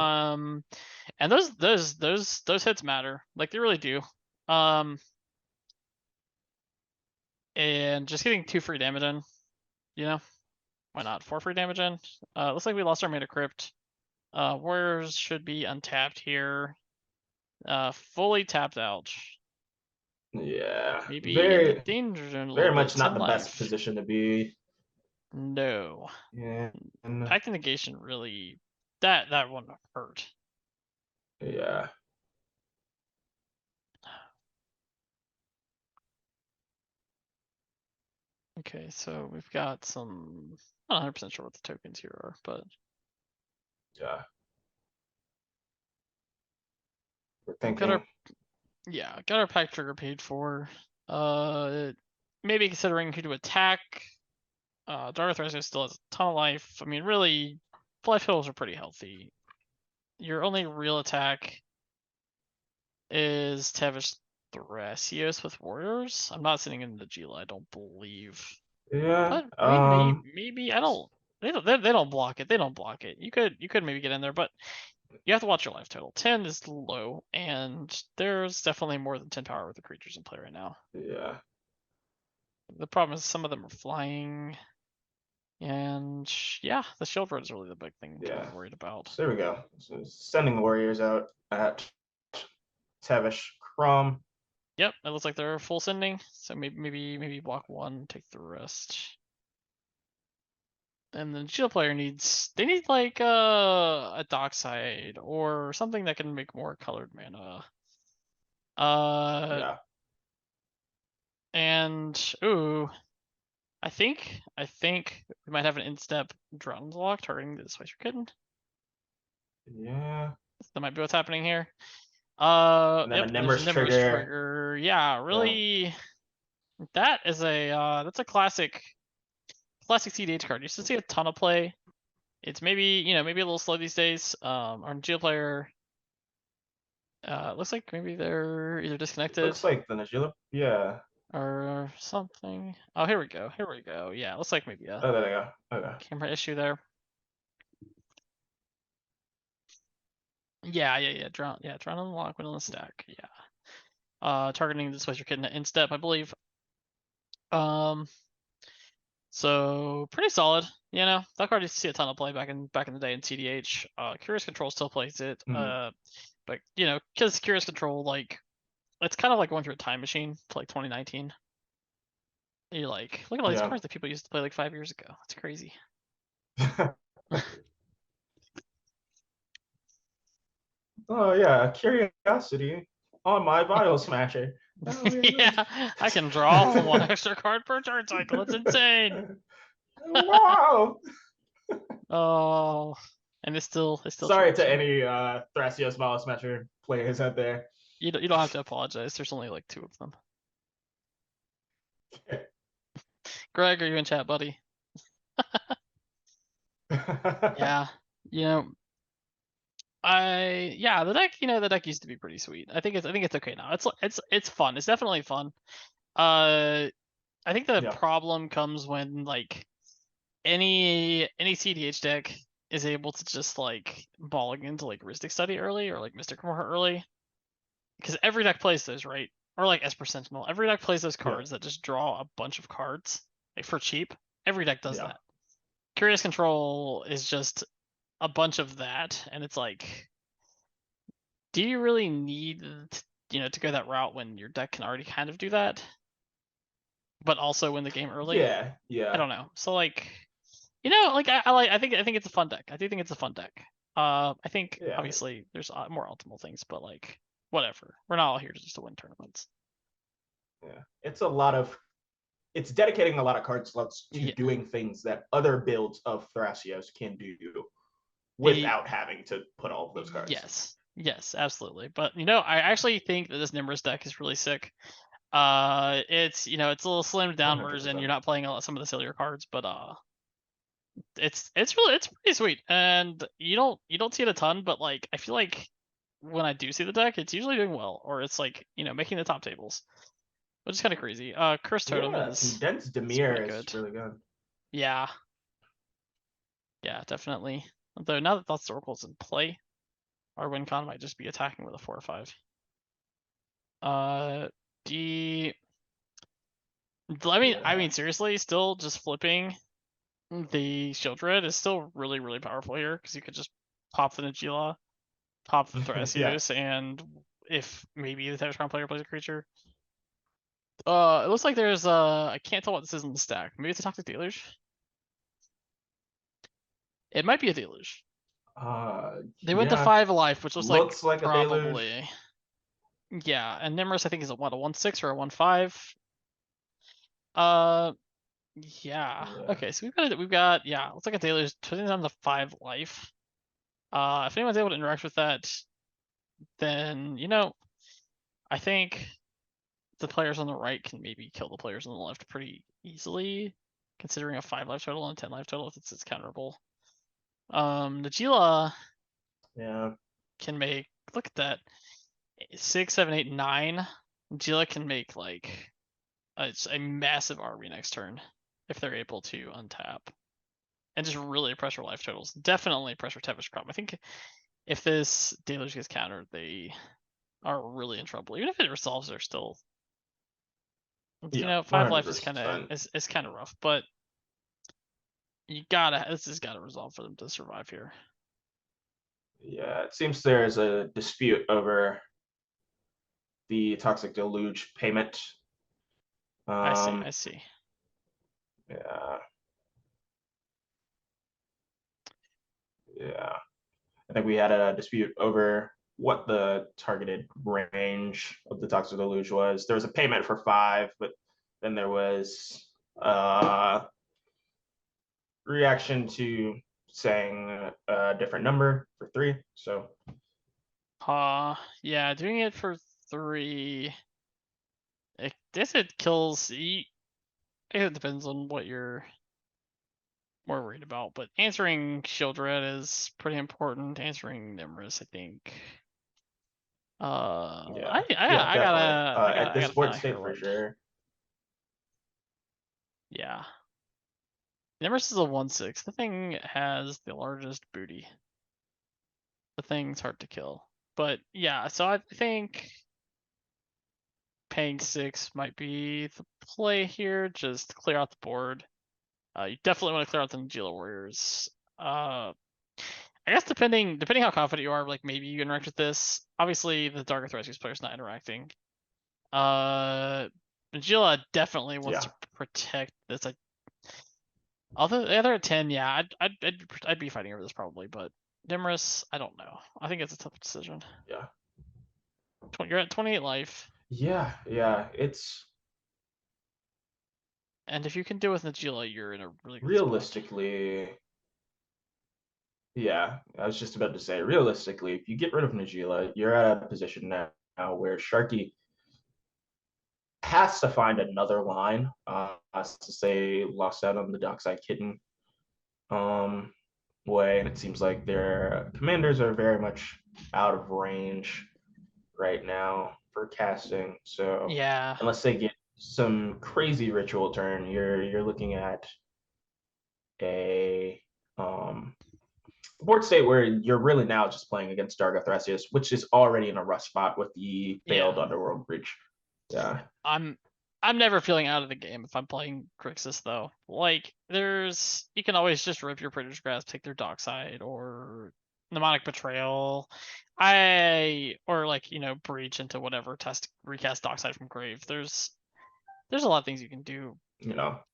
And those hits matter, like they really do. And just getting 2 free damage in, why not? 4 free damage in. Looks like we lost our mana crypt. Warriors should be untapped here. Fully tapped out. Yeah. Maybe in the Very danger zone a little very bit. much not 10 the best life. position to be. No. Yeah. And Pact of Negation really, that one hurt. yeah. Okay, so we've got some. I'm not 100% sure what the tokens here are, but Yeah. We're we've got our thinking. pack trigger paid for. Maybe considering who to attack. Darth Racer still has a ton of life. I mean, really, life totals are pretty healthy. Your only real attack is Tavish Thrasios with Warriors. I'm not sitting in the Gila, I don't believe. Yeah. But I mean, maybe I don't. They don't block it. They don't block it. You could maybe get in there, but you have to watch your life total. 10 is low, and there's definitely more than 10 power with the creatures in play right now. Yeah. The problem is some of them are flying, and yeah, the shield red is really the big thing to be Yeah. worried about. So there we go. So sending the warriors out at Tavish Crom. Yep, it looks like they're full sending, so maybe block 1, take the rest. And the shield player need like a dockside or something that can make more colored mana. Uh, Yeah. and ooh, I think we might have an instep drone lock targeting the Spicer Kitten. Yeah. That might be what's happening here. And then a Yep, there's a Nimbus Nimbus trigger. trigger. Yeah, Yeah. really, that's a classic cedh card. You should see a ton of play. It's maybe a little slow these days. Our Geo player, looks like maybe they're either disconnected Looks like the Najila. Yeah. or something. Oh, here we go. Here we go. Yeah, looks like maybe a Oh, there they go. Okay. camera issue there. Yeah. Drown on the lock, win on the stack. Yeah. Targeting the Spicer Kitten in step, I believe. Um, so pretty solid. You know, that card used to see a ton of play back in the day in cedh. Curious Control still plays it. Mhm. But you know, because Curious Control, like, it's kind of like going through a time machine to like 2019. You're like, look at all these Yeah. cards that people used to play like 5 years ago. It's crazy. Oh yeah, curiosity on my Bio Smasher. Oh yeah. Yeah, I can draw one extra card per turn cycle. It's insane. Wow. Oh, and it's still Sorry to traction. any Thrasios Bio Smasher players out there. You don't have to apologize. There's only like 2 of them. Greg, are you in chat, buddy? Yeah. You know, the deck used to be pretty sweet. I think it's okay now. It's fun. It's definitely fun. Uh, I think the Yeah, problem comes when like any cedh deck is able to just like ball into like Rhystic Study early or like Mystic Remorse early, because every deck plays those, right? Or like Esper Sentinel. Every deck plays those yeah, cards that just draw a bunch of cards like for cheap. Every deck does yeah, that. Curious Control is just a bunch of that, and it's like, do you really need to go that route when your deck can already kind of do that, but also win the game early? yeah, I yeah, don't know. So like, like I think it's a fun deck. I do think it's a fun deck. I think yeah, obviously there's more optimal things, but like whatever. We're not all here just to win tournaments. yeah. It's dedicating a lot of card slots to Yeah. doing things that other builds of Thrasios can do A, without having to put all of those cards. yes, absolutely. But I actually think that this Nimrus deck is really sick. It's a little slimmed down version. You're 100%. not playing some of the sillier cards, but it's pretty sweet, and you don't see it a ton, but like I feel like when I do see the deck, it's usually doing well, or it's like making the top tables, which is kind of crazy. Curse Totem Yeah, condensed is pretty Demir is good. really good. Yeah, yeah, definitely. Although now that Thoughts Oracle's in play, our win con might just be attacking with a 4 or 5. Uh, D. I mean, Yeah. seriously, still just flipping the Shieldred is still really, really powerful here because you could just pop the Nagila, pop the Yeah. Thrasios, and if maybe the Terrascron player plays a creature. It looks like there's I can't tell what this is in the stack. Maybe it's a Toxic Deluge. It might be a Deluge. They went to Yeah. 5 life, which looks like Looks like a deluge. probably. Yeah, and Nimrus I think is a 1/6 or a 1/5. Uh, yeah. Yeah. Okay, so we've got yeah, looks like a Deluge turning down to 5 life. If anyone's able to interact with that, then I think the players on the right can maybe kill the players on the left pretty easily, considering a 5 life total and 10 life total if it's counterable. Najila Yeah. can make, look at that, 6, 7, 8, 9. Najila can make like a massive army next turn if they're able to untap and just really pressure life totals. Definitely pressure Tevish Crop. I think if this Deluge gets countered, they are really in trouble. Even if it resolves, they're still, Yeah. 5 life is kind of 100%. is kind of rough, but this has got to resolve for them to survive here. Yeah. It seems there's a dispute over the toxic deluge payment. I see, Um, I see. yeah. Yeah. I think we had a dispute over what the targeted range of the toxic deluge was. There was a payment for 5, but then there was reaction to saying a different number for 3. So Yeah, doing it for 3. I guess it kills. It depends on what you're more worried about, but answering Shieldred is pretty important. Answering Nimrus, I think. yeah, yeah, definitely. I At this gotta board kind of hear state for what. sure. Yeah, Nimrus is a 1/6. The thing has the largest booty. the thing's hard to kill. But yeah, so I think paying 6 might be the play here. Just clear out the board. You definitely want to clear out the Nagila Warriors. I guess depending how confident you are, like maybe you interact with this. Obviously, the Dark Threskies player's not interacting. Nagila definitely wants to protect this. Although they're at 10, yeah, I'd be fighting over this probably, but Nimrus, I don't know. I think it's a tough decision. Yeah. You're at 28 life. Yeah, it's And if you can deal with Nagila, you're in a really good realistically. spot. Yeah, I was just about to say, realistically, if you get rid of Najila, you're at a position now where Sharky has to find another line. To say lost out on the Dockside Kitten way, and it seems like their commanders are very much out of range right now for casting. So Yeah. unless they get some crazy ritual turn, you're looking at a board state where you're really now just playing against Dargo Thracius, which is already in a rough spot with the failed Underworld Breach. Yeah. I'm never feeling out of the game if I'm playing Grixis though. Like you can always just rip your Predator's Grasp, take their Dockside, or Mnemonic Betrayal. Or like, breach into whatever, recast Dockside from grave. There's a lot of things you can do.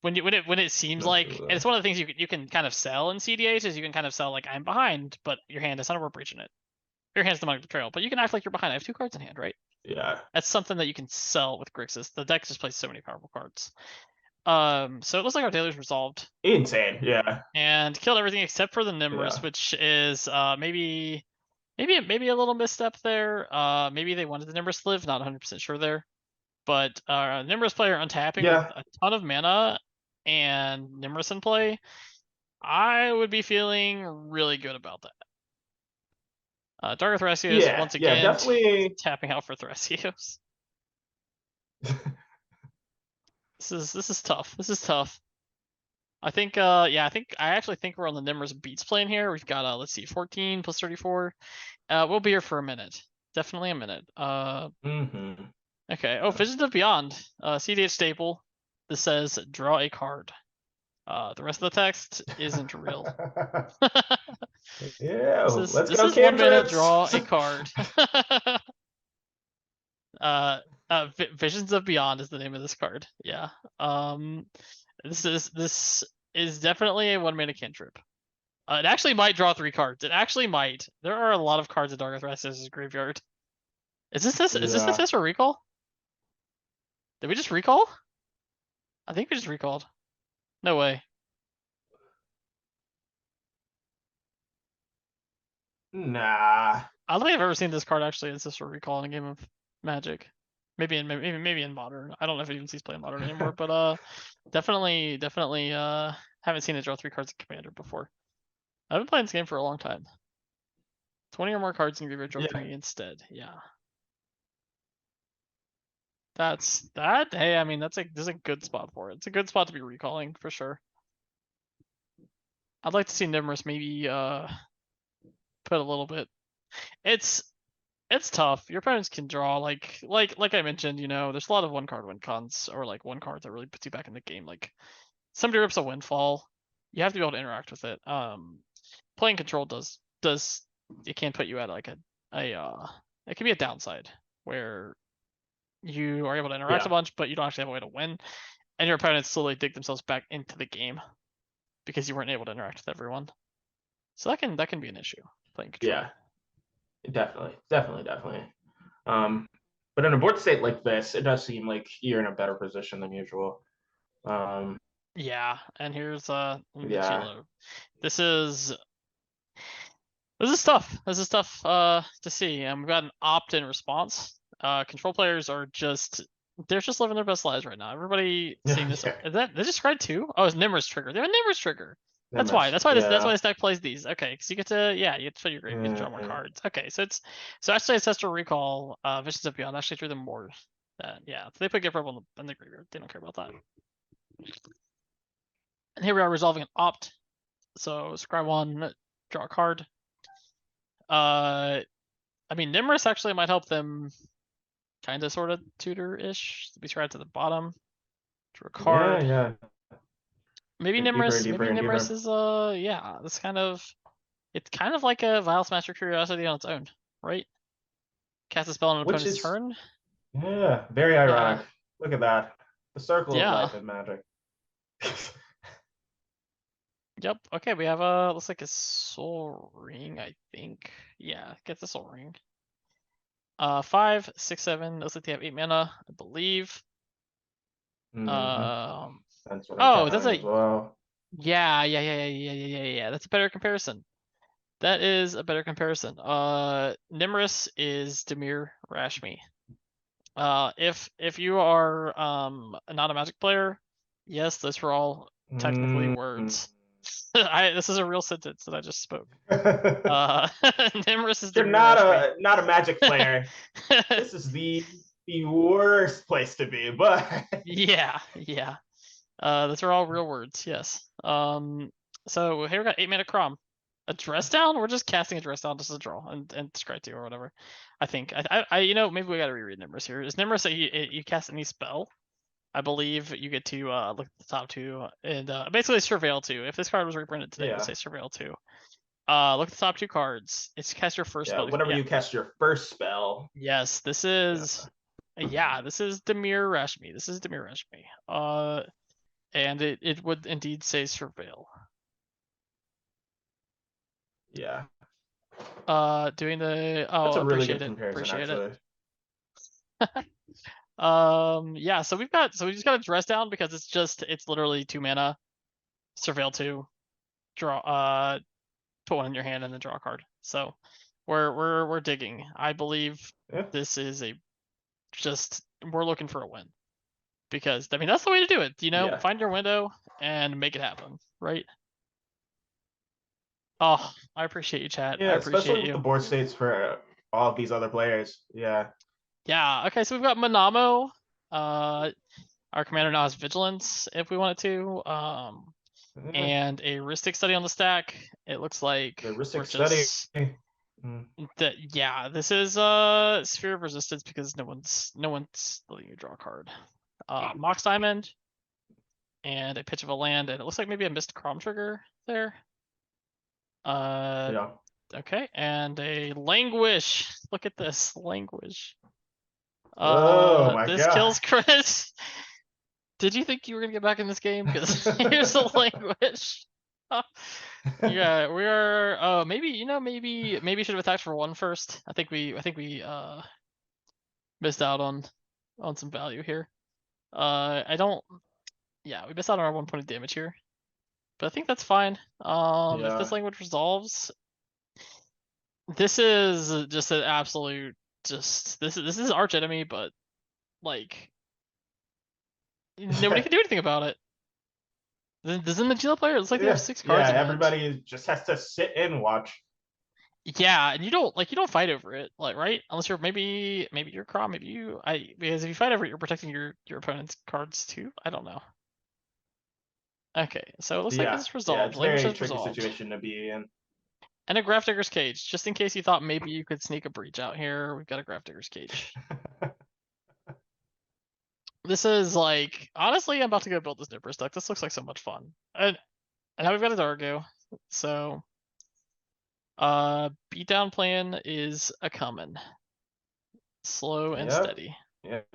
When it seems like, and it's one of the things you can kind of sell in cedh is you can kind of sell like I'm behind, but your hand has Underworld Breach in it. Your hand's Demonic Betrayal, but you can act like you're behind. I have 2 cards in hand, right? Yeah. That's something that you can sell with Grixis. The deck just plays so many powerful cards. So it looks like our daily's resolved. Insane, yeah. And killed everything except for the Nimrus, which is maybe a little misstep there. Maybe they wanted the Nimrus to live, not 100% sure there. But Nimrus player untapping with a ton of mana and Nimrus in play, I would be feeling really good about that. Dark Thracios once again definitely tapping out for Thracios. This is tough. This is tough. I think I actually think we're on the Nimrus beats plane here. We've got let's see, 14 plus 34. We'll be here for a minute. Definitely a minute. Okay. Oh, Visions of Beyond. cedh staple. This says draw a card. The rest of the text isn't real. Yeah, let's this go is 1 mana, cantrips. draw a card. Visions of Beyond is the name of this card. Yeah. This is definitely a 1 mana cantrip. It actually might draw 3 cards. It actually might. There are a lot of cards in Dark Thracius' graveyard. Is this the test for recall? Did we just recall? I think we just recalled. No way. Nah. I don't think I've ever seen this card actually as this for recall in a game of Magic. Maybe in Modern. I don't know if it even sees play in Modern anymore, but definitely haven't seen it draw 3 cards in Commander before. I've been playing this game for a long time. 20 or more cards in graveyard, draw 3 instead. Yeah. That's that. Hey, I mean that's a good spot for it. It's a good spot to be recalling for sure. I'd like to see Nimrus maybe put a little bit. It's tough. Your opponents can draw like I mentioned, there's a lot of 1-card win cons, or like 1 card that really puts you back in the game. Like somebody rips a Windfall, you have to be able to interact with it. Playing control does it can put you at like it can be a downside where you are able to interact a bunch, but you don't actually have a way to win, and your opponents slowly dig themselves back into the game because you weren't able to interact with everyone. So that can be an issue playing control. Yeah, definitely. But in a board state like this, it does seem like you're in a better position than usual. Yeah, and here's Yeah. This is tough. This is tough to see. And we've got an opt-in response. Control players are they're just living their best lives right now. Everybody seeing this. Is that they just cried too? Oh, it's Nimrus trigger. They have a Nimrus trigger. That's why this deck plays these. Okay, because you get to fill your grave, you get to draw more cards. Okay, so actually Ancestral Recall, Visions of Beyond actually drew them more. So they put Gift Rebel in the graveyard. They don't care about that. And here we are resolving an opt. So scry 1, draw a card. I mean, Nimrus actually might help them kind of sort of tutor-ish. Be right to the bottom. Draw a card. Yeah. Maybe Get deeper and Nimrus. deeper Maybe and Nimrus deeper. is yeah. It's kind of like a Vile Smasher Curiosity on its own, right? Cast a spell on an Which opponent's is turn. very Yeah. ironic. Look at that. The circle of Yeah. life and magic. Yep. Okay, we have looks like a Soul Ring, I think. Yeah, get the Soul Ring. 5, 6, 7. Looks like they have 8 mana, I believe. Mhm. Um. That's what I'm Oh, that's counting as a well. yeah. That's a better comparison. That is a better comparison. Nimrus is Demir Rashmi. If you are not a Magic player, yes, those were all technically Mm. words. This is a real sentence that I just spoke. Nimrus is You're Demir Rashmi. not a magic player. This is the worst place to be, but Yeah. Those are all real words. Yes. So here we got 8 mana Crom. A dress down? We're just casting a dress down just as a draw and scry 2 or whatever. I think. Maybe we gotta reread Nimrus here. Is Nimrus you cast any spell? I believe you get to look at the top 2 and basically surveil 2. If this card was reprinted today, it would yeah. say surveil 2. Look at the top 2 cards. It's cast your first Yeah, spell. whenever Yeah. you cast your first spell. Yes, this Yeah. is this is Demir Rashmi. This is Demir Rashmi. And it would indeed say surveil. Yeah. Doing the That's a really appreciate good it. comparison, Appreciate it. actually. Yeah, so we just got to dress down because it's literally 2 mana, surveil 2, draw put 1 in your hand and then draw a card. So we're digging. I believe Yeah. this is we're looking for a win. Because I mean that's the way to do it, Yeah. find your window and make it happen, right? Oh, I appreciate you, chat. I Yeah, especially appreciate with the you. board states for all of these other players. Yeah. Yeah, okay, so we've got Manamo. Our commander now has Vigilance if we wanted to. Yeah. And a Ristic Study on the stack. It looks like The we're heuristic study. just Mm. yeah, this is Sphere of Resistance because no one's letting you draw a card. Mox Diamond and a Pitch of a Land, and it looks like maybe a Missed Crom Trigger there. Yeah. Okay, and a Languish. Look at this, Languish. Oh my This god. kills Chris. Did you think you were gonna get back in this game? Because here's a Languish. Yeah, we are. Oh, maybe should have attacked for 1 first. I think we missed out on some value here. I don't. Yeah, we missed out on our 1 point of damage here, but I think that's fine. If this Yeah. language resolves, this is just an absolute this is arch enemy, but like nobody can do anything about it. Doesn't the Gila player? It looks like they have Yeah. 6 Yeah. cards in hand. Everybody just has to sit and watch. Yeah, and you don't fight over it, like, right? Unless you're maybe you're Crom, maybe you because if you fight over it, you're protecting your opponent's cards too. I don't know. Okay, so it looks like Yeah. it's Yeah. resolved. It's a Language very has tricky resolved. situation to be in. And a Grafdigger's Cage, just in case you thought maybe you could sneak a breach out here. We've got a Grafdigger's Cage. This is like honestly, I'm about to go build this Nipper deck. This looks like so much fun. And now we've got a Dargo. So beatdown plan is a coming. Slow and Yep. steady. Yep.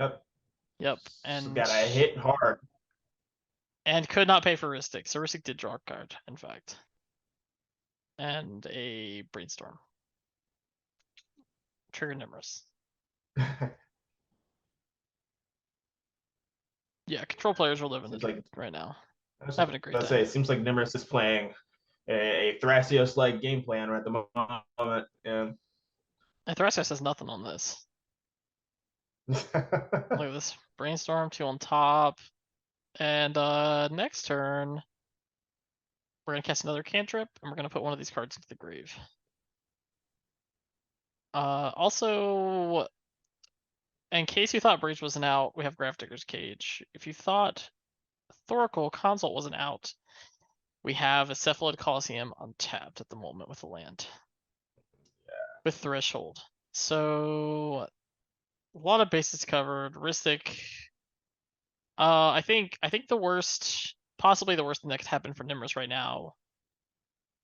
Yep. So gotta hit hard. And could not pay for Ristic. So Ristic did draw a card, in fact. And a Brainstorm. Trigger Nimrus. Yeah, control players are living Seems it like right now. I was Having a great about to day. say, it seems like Nimrus is playing a Thrasios like game plan right at the moment. Yeah. And Thrasios has nothing on this. Look at this. Brainstorm, 2 on top. And next turn, we're gonna cast another cantrip, and we're gonna put one of these cards into the grave. Also, in case you thought Breach wasn't out, we have Grafdigger's Cage. If you thought Thoracle Consult wasn't out, we have a Cephalid Coliseum untapped at the moment with a land. with Threshold. So a lot of bases covered. Ristic. I think the worst, possibly the worst thing that could happen for Nimrus right now.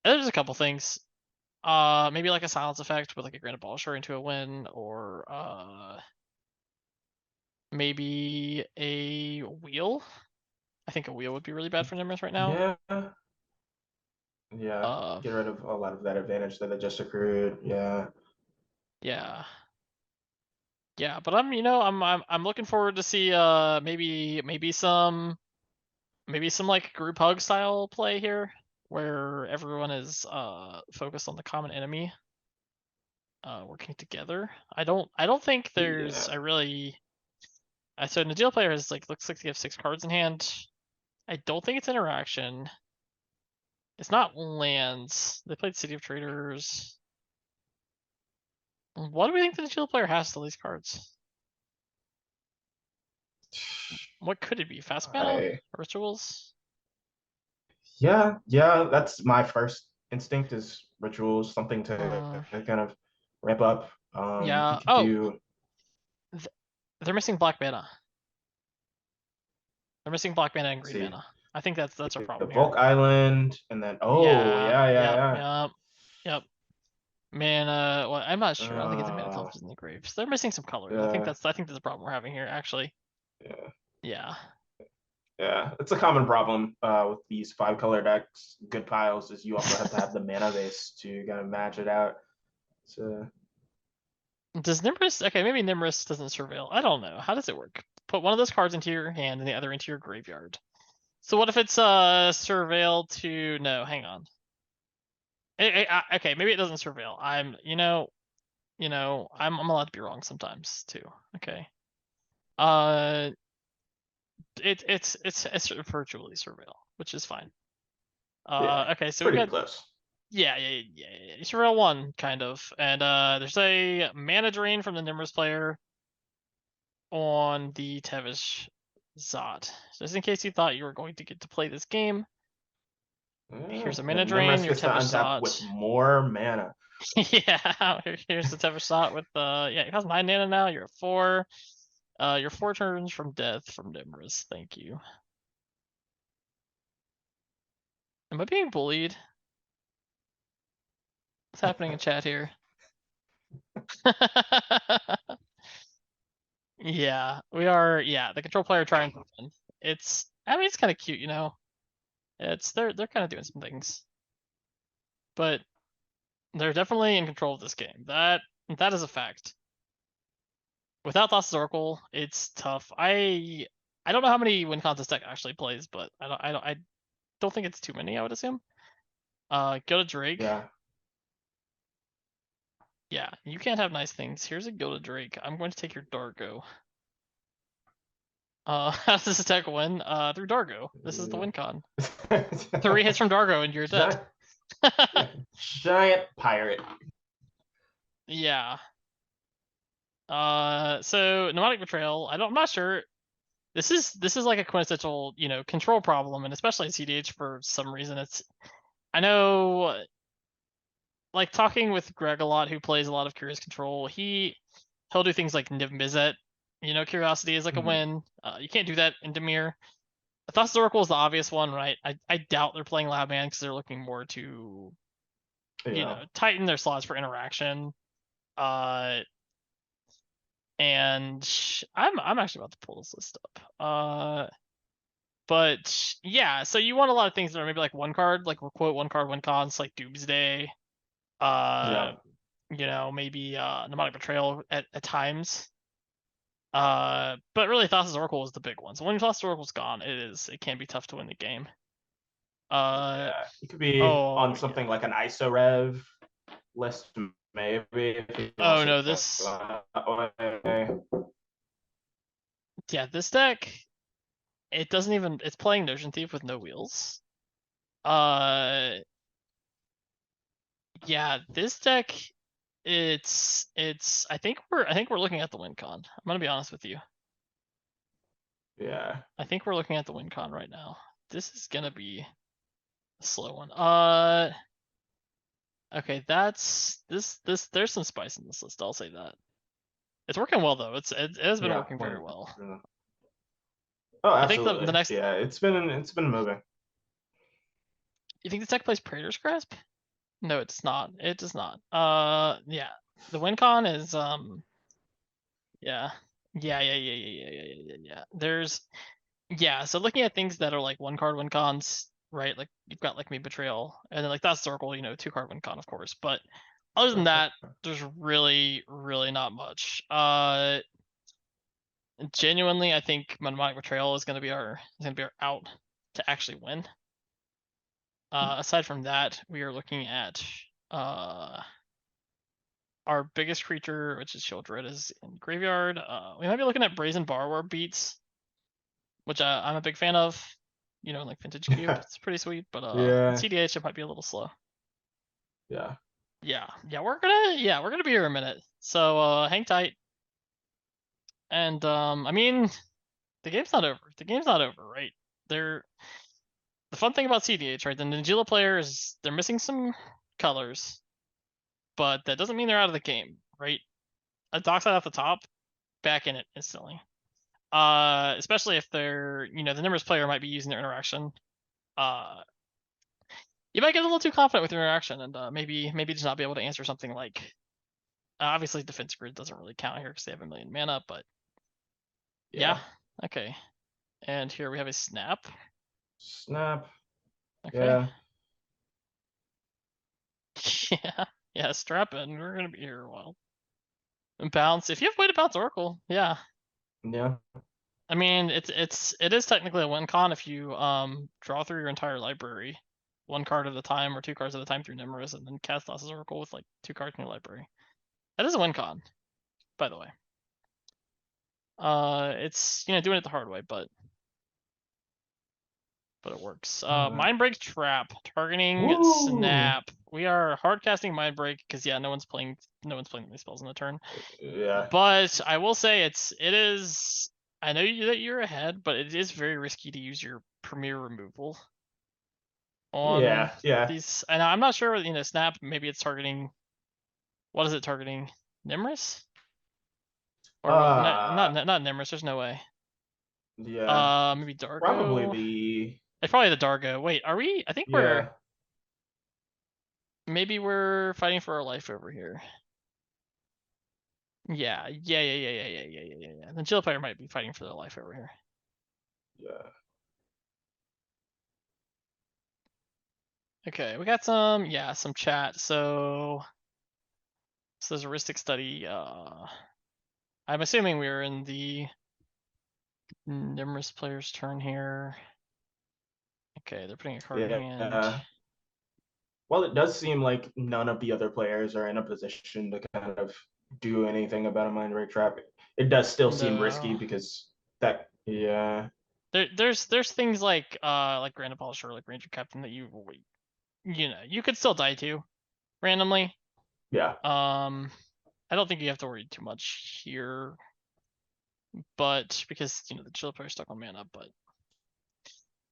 There's a couple things. Maybe like a silence effect with like a Grand Abolisher into a win, or maybe a wheel. I think a wheel would be really bad for Nimrus right now. Yeah. Yeah. Uh, Get rid of a lot of that advantage that it just accrued. Yeah. yeah, yeah. But I'm looking forward to see maybe some like group hug style play here, where everyone is focused on the common enemy, working together. I don't think there's Yeah. a really. So Nadeal player has looks like they have 6 cards in hand. I don't think it's interaction. It's not lands. They played City of Traders. What do we think the Nadeal player has to these cards? What could it be? Fast mana? I Rituals? yeah, that's my first instinct is rituals, something to Uh, kind of ramp up. You yeah. could Oh, do th- they're missing black mana. They're missing black mana and let's green see mana. I think that's our the problem here. Volk Island, and then oh Yeah. yeah, yeah, Yep. yeah. Yep. Yep. Mana. Well, I'm not sure. I don't think it's a mana Uh, television in the graves. They're missing some colors. yeah, I think that's the problem we're having here. Actually. yeah, Yeah. yeah. It's a common problem with these 5 color decks. Good piles is you also have to have the mana base to kind of match it out. So Does Nimrus? Okay, maybe Nimrus doesn't surveil. I don't know. How does it work? Put one of those cards into your hand and the other into your graveyard. So what if it's surveil to no? Hang on. Okay, maybe it doesn't surveil. I'm allowed to be wrong sometimes too. Okay. Uh, it's virtually surveil, which is fine. yeah, Okay, so we pretty got close. yeah. Surveil one kind of, and there's a mana drain from the Nimrus player on the Tevish Zot. Just in case you thought you were going to get to play this game, Yeah, here's a mana and drain, Nimrus your gets to Tevish untap Zot. with more mana. Yeah, here's the Tevish Zot with yeah, it costs 9 mana now, you're at 4. You're 4 turns from death from Nimrus, thank you. Am I being bullied? What's happening in chat here? Yeah, we are, yeah, the control player trying to win. It's kind of cute, you know? They're kind of doing some things. But they're definitely in control of this game. That is a fact. Without Thassa's Oracle, it's tough. I don't know how many win contest deck actually plays, but I don't think it's too many, I would assume. Go to Drake. Yeah, Yeah, you can't have nice things. Here's a go to Drake. I'm going to take your Dargo. How does this deck win? Through Dargo. This is the win con. 3 hits from Dargo and you're dead. giant, yeah, giant pirate. Yeah. So Mnemonic Betrayal. I'm not sure. This is like a quintessential, control problem, and especially in cedh for some reason. I know, like talking with Greg a lot, who plays a lot of Curious Control. He'll do things like Niv Mizzet. Curiosity is like a Mhm. win. You can't do that in Demir. Thoughts Oracle is the obvious one, right? I doubt they're playing Loudman because they're looking more to, Yeah, tighten their slots for interaction. Uh, and I'm actually about to pull this list up. But yeah, so you want a lot of things that are maybe like one card, like quote one card, one cons, like Doomsday. Uh, yeah, maybe Mnemonic Betrayal at times. But really, Thassa's Oracle is the big one. So when Thassa's Oracle's gone, it can be tough to win the game. Uh, yeah. It could be oh on yeah. something like an ISO Rev list, maybe if he Oh wants to no, go this that way. yeah, this deck, it doesn't even, it's playing Notion Thief with no wheels. Uh, yeah, this deck, I think we're looking at the win con. I'm gonna be honest with you. Yeah, I think we're looking at the win con right now. This is gonna be a slow one. Okay, that's this. There's some spice in this list. I'll say that. It's working well though. It has been Yeah. working very well. Oh, I think the absolutely. next. Yeah, it's been moving. You think this deck plays Praetor's Grasp? No, it does not. It does not. Yeah. The win con is yeah. Yeah. There's yeah. So looking at things that are like one card win cons, right? Like you've got like maybe Betrayal, and then like that Circle, 2 card win con, of course. But other than that, there's really not much. Genuinely, I think Mnemonic Betrayal is gonna be our out to actually win. Aside from that, we are looking at our biggest creature, which is Sheoldred, is in graveyard. We might be looking at Brazen Borrower beats, which I'm a big fan of. Like Vintage Cubed, it's pretty sweet. But in Yeah. cEDH, it might be a little slow. Yeah. Yeah, we're gonna be here a minute. So hang tight. And I mean, the game's not over. The game's not over, right? They're the fun thing about cEDH, right? The Nagila players, they're missing some colors, but that doesn't mean they're out of the game, right? A dockside off the top, back in it instantly. Especially if they're, the Nimbus player might be using their interaction. Uh, you might get a little too confident with your interaction, and maybe just not be able to answer something like. Obviously, defense grid doesn't really count here because they have a million mana, but yeah, Yeah. okay. And here we have a snap. Snap. Okay. Yeah. Yeah, strap in. We're gonna be here a while. And bounce. If you have way to bounce Oracle, yeah. Yeah. I mean, it is technically a win con if you draw through your entire library, 1 card at a time or 2 cards at a time through Nimrus, and then cast Thassa's Oracle with like 2 cards in your library. That is a win con, by the way. It's doing it the hard way, but it works. Mindbreak Trap, targeting Woo. Snap. We are hard casting Mindbreak because yeah, no one's playing these spells in the turn. Yeah. But I will say it is. I know that you're ahead, but it is very risky to use your Premier removal on Yeah. Yeah. these. And I'm not sure. Snap. Maybe it's targeting. What is it targeting? Nimrus? Or what? No, Uh. not Nimrus. There's no way. Yeah. Maybe Probably Dargo. the. It's probably the Dargo. Wait, are we? I think we're. Yeah. Maybe we're fighting for our life over here. Yeah. The Jill player might be fighting for their life over here. Yeah. Okay, we got some chat. So there's a heuristic study. I'm assuming we're in the Nimrus player's turn here. Okay, they're putting a card in hand. Yeah. Well, it does seem like none of the other players are in a position to kind of do anything about a mind rate trap. It does still seem risky No. because that. Yeah. There's things like Grand Polisher or like Ranger Captain that you could still die to randomly. Yeah. I don't think you have to worry too much here, but because the chill player's stuck on mana, but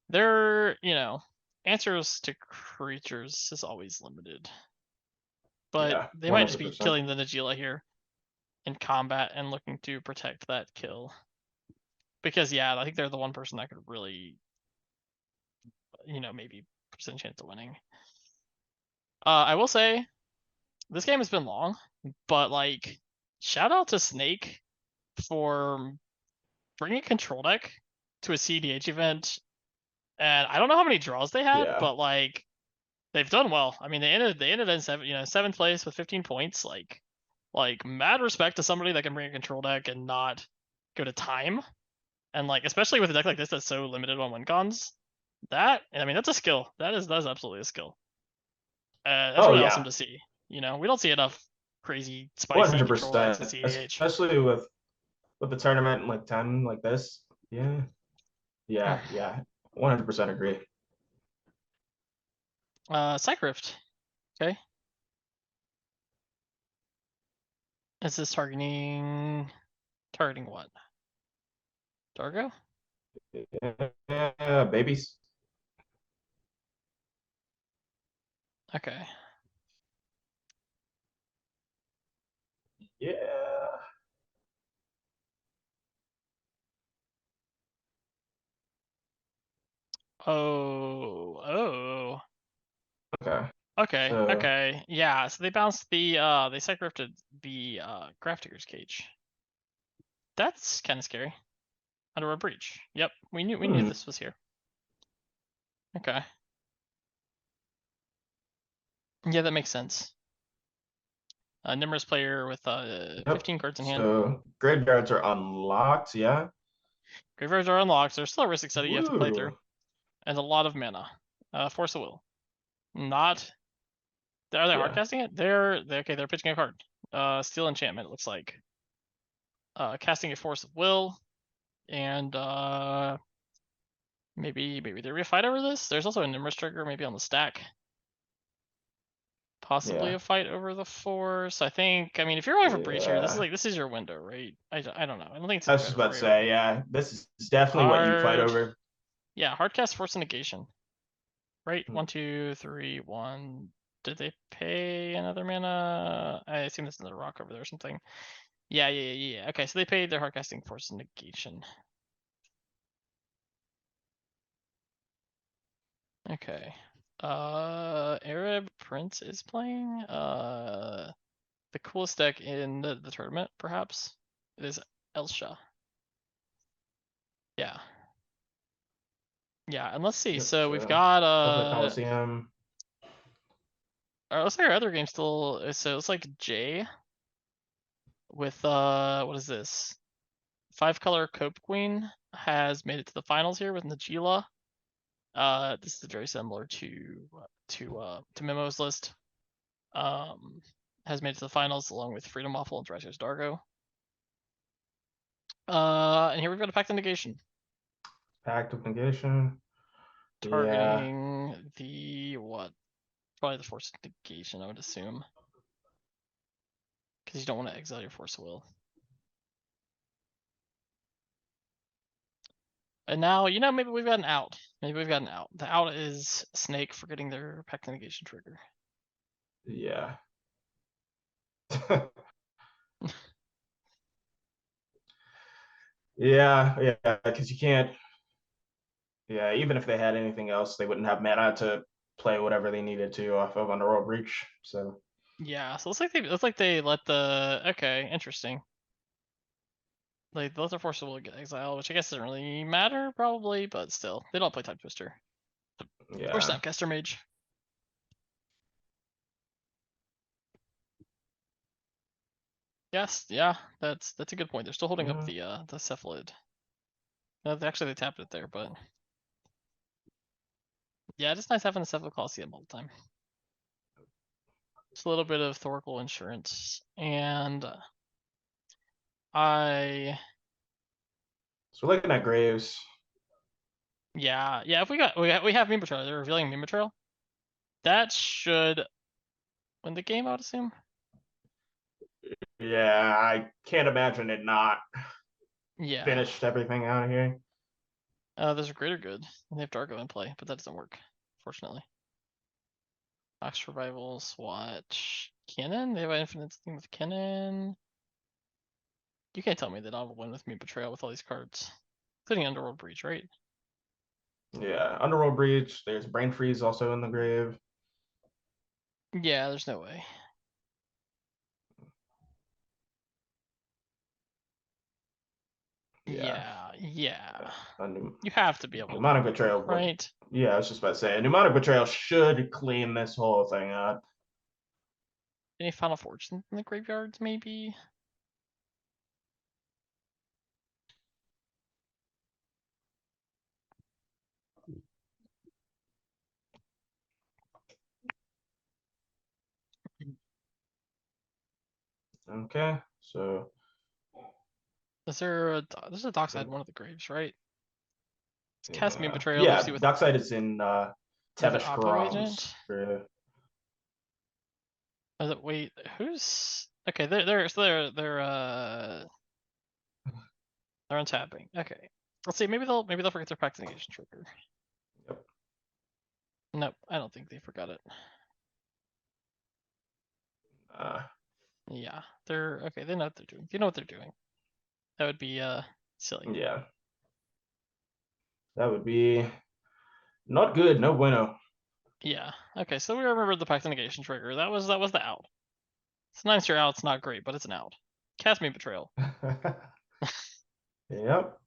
their answers to creatures is always limited. But Yeah. they might just be 100%. killing the Nagila here in combat and looking to protect that kill. Because yeah, I think they're the one person that could really, maybe percent chance of winning. I will say this game has been long, but like, shout out to Snake for bringing a control deck to a cEDH event. And I don't know how many draws they had, Yeah. but like they've done well. I mean, they ended in seventh place with 15 points. Like mad respect to somebody that can bring a control deck and not go to time. And like especially with a deck like this that's so limited on win cons, that's a skill. That is absolutely a skill. That's Oh really awesome yeah. to see. We don't see enough crazy spicy control decks in 100%. cEDH. Especially with the tournament like 10 like this. Yeah. Yeah. Yeah. 100% agree. Psych Rift. Okay. Is this targeting what? Dargo? Yeah, babies. Okay. Yeah. Oh. Okay. Okay, So, okay. Yeah, so they bounced the they side-grafted the Grafdigger's Cage. That's kind of scary. Under a breach. Yep, we knew hmm. this was here. Okay. Yeah, that makes sense. A Nimrus player with Yep. 15 cards in hand. So graveyards are unlocked. Yeah. Graveyards are unlocked. There's still a risk study you have to play through. Woo. And a lot of mana. Force of Will. Not. Are they Yeah. hardcasting it? They're pitching a card. Steel Enchantment, it looks like. Casting a Force of Will. And maybe there'll be a fight over this. There's also a Nimrus trigger maybe on the stack. Possibly Yeah. a fight over the Force. I think. I mean, if you're going for breach here, Yeah. this is your window, right? I don't know. I don't think it's I any was just better about for to you. say, yeah, this is definitely what you fight Hard. over. Yeah, hardcast Force of Negation. Right? Hmm. 1, 2, 3, 1. Did they pay another mana? I assume this is a rock over there or something. Yeah. Okay, so they paid their hardcasting Force of Negation. Okay. Arab Prince is playing. The coolest deck in the tournament, perhaps, is Elsha. Yeah. Yeah, and let's see. Yep. So we've So got Ultimate Coliseum. looks like our other game still. So it's like J with what is this? 5-color Cope Queen has made it to the finals here with Najila. This is very similar to Memo's list. Has made it to the finals along with Freedom Waffle and Thrasher's Dargo. And here we've got a Pact of Negation Pact of Negation. Yeah. targeting the what? Probably the Force of Negation, I would assume, because you don't want to exile your Force of Will. And now, maybe we've got an out. Maybe we've got an out. The out is Snake forgetting their Pact of Negation trigger. Yeah. Yeah, because you can't. Yeah, even if they had anything else, they wouldn't have mana to play whatever they needed to off of Underworld Breach. So Yeah, so it looks like they let the interesting. Like let their Force of Will get exiled, which I guess doesn't really matter probably, but still, they don't play Time Twister or yeah. Snapcaster Mage. Yes, yeah, that's a good point. They're still holding up Yeah. the Cephalid. Actually, they tapped it there, but yeah, it's nice having the Cephalid Coliseum all the time. Just a little bit of Thoracle insurance, and I So we're looking at Graves. yeah. If we have Meme Betrayal, they're revealing Meme Betrayal. That should win the game, I would assume. Yeah, I can't imagine it not Yeah. finished everything out here. There's a greater good. And they have Dargo in play, but that doesn't work, fortunately. Ox Revival, Swatch, Kennen. They have an infinite thing with Kennen. You can't tell me that I'll win with Meme Betrayal with all these cards, including Underworld Breach, right? Yeah, Underworld Breach. There's Brain Freeze also in the grave. Yeah, there's no way. Yeah, Yeah. a You have to be able to win Pneumonic with them, Betrayal would. right? Yeah, I was just about to say, a Pneumonic Betrayal should clean this whole thing up. Any Final Fortunes in the graveyards, maybe? Okay, so There's a Dockside in one of the graves, right? It's Cast Meme yeah, Betrayal, yeah. Lucy with Dockside is in another Tevish Oppo Karams. agent. Wait, who's okay? They're untapping. Okay, let's see. Maybe they'll forget their Pact of Negation trigger. Yep. Nope, I don't think they forgot it. Uh, Yeah, they're okay. They know what they're doing. You know what they're doing. That would be silly. Yeah, that would be not good. No bueno. Yeah. Okay, so we remember the pact negation trigger. That was the out. Sometimes your out's not great, but it's an out. Cast me betrayal. Yep.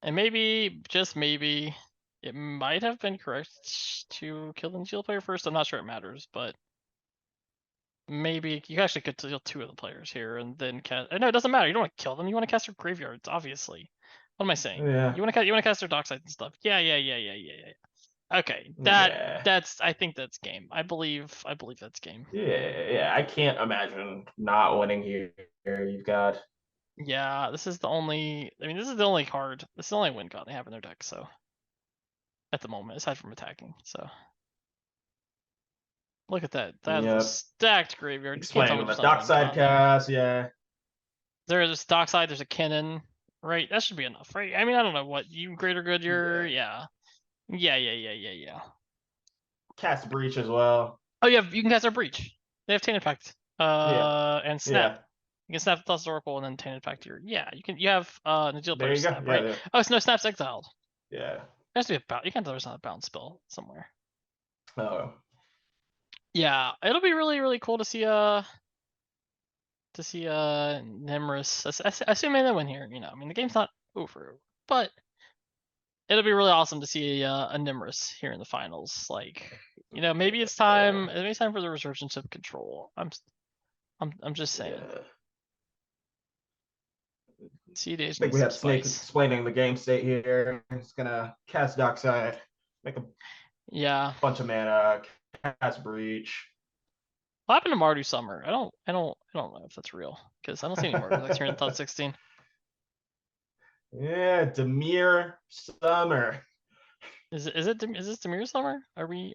And maybe, just maybe, it might have been correct to kill the shield player first. I'm not sure it matters, but maybe you actually could kill two of the players here and then cast. No, it doesn't matter. You don't want to kill them. You want to cast their graveyards, obviously. What am I saying? Yeah. You want to cast their dockside and stuff. Yeah. Okay, Yeah. that's I think that's game. I believe that's game. Yeah. I can't imagine not winning here. You've got. Yeah, this is the only. I mean, this is the only card. This is the only win card they have in their deck. So at the moment, aside from attacking. So look at that. That is a Yep. stacked graveyard. You can't tell me Explaining the there's not a win dockside con here. cast. Yeah. There's dockside. There's a cannon. Right, that should be enough, right? I mean, I don't know what you greater good. You're Yeah. yeah. Cast breach as well. Oh, you can cast our breach. They have tainted pact. Yeah. And snap. Yeah. You can snap Thoughts Oracle and then tainted pact your. Yeah, you have Najil There player you go. snap, Yeah. right? Yeah. Oh, so no, snap's exiled. Yeah. There has to be a bounce. You can't tell there's not a bounce spell somewhere. Oh. Yeah, it'll be really cool to see Nimrus. Assuming they win here, I mean the game's not over, but it'll be really awesome to see a Nimrus here in the finals. Like, maybe it's time. Maybe it's time for the resurgence of control. I'm just saying. Yeah. I cedh think needs we some had Snake spice. explaining the game state here. It's gonna cast dockside, make a Yeah. bunch of mana, cast breach. What happened to Mardu Summer? I don't know if that's real because I don't see any Mardu decks here in top 16. Yeah, Demir Summer. Is this Demir Summer? Are we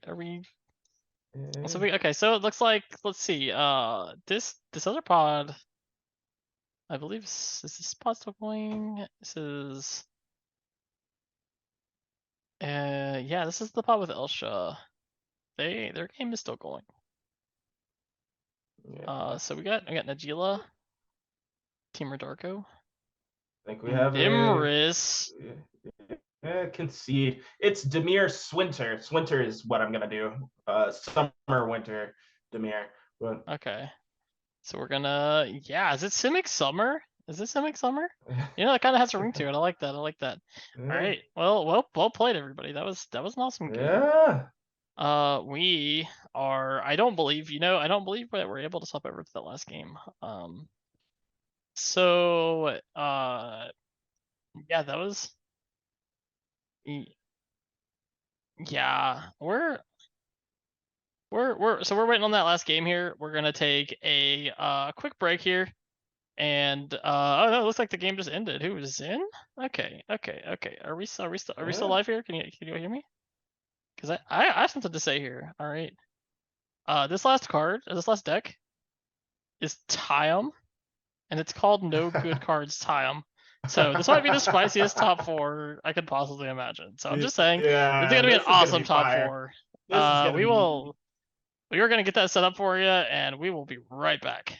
so Yeah. okay, so it looks like, let's see, this other pod, I believe, is this pod still going? This is yeah, this is the pod with Elsha. Their game is still going. Yeah. So we got Najila, Teamer Darko, I think we have a Nimris. concede. It's Demir Swinter. Swinter is what I'm gonna do. Summer, winter, Demir. But Okay. So we're gonna, yeah, is it Simic Summer? Is this Simic Summer? That kind of has a ring to it. I like that. All right. Well played, everybody. That was an awesome game. yeah. We are. I don't believe that we're able to swap over to the last game. So, yeah, that was. Yeah, we're waiting on that last game here. We're gonna take a quick break here. And oh no, it looks like the game just ended. Who was in? Okay. Are we still live here? Can you hear me? Because I have something to say here. All right. This last deck is Tiam, and it's called No Good Cards Tiam. So this might be the spiciest top 4 I could possibly imagine. So I'm just saying, this is Yeah, gonna be an this is gonna awesome be top fire. 4. This is gonna We be are gonna get that set up for you, and we will be right back.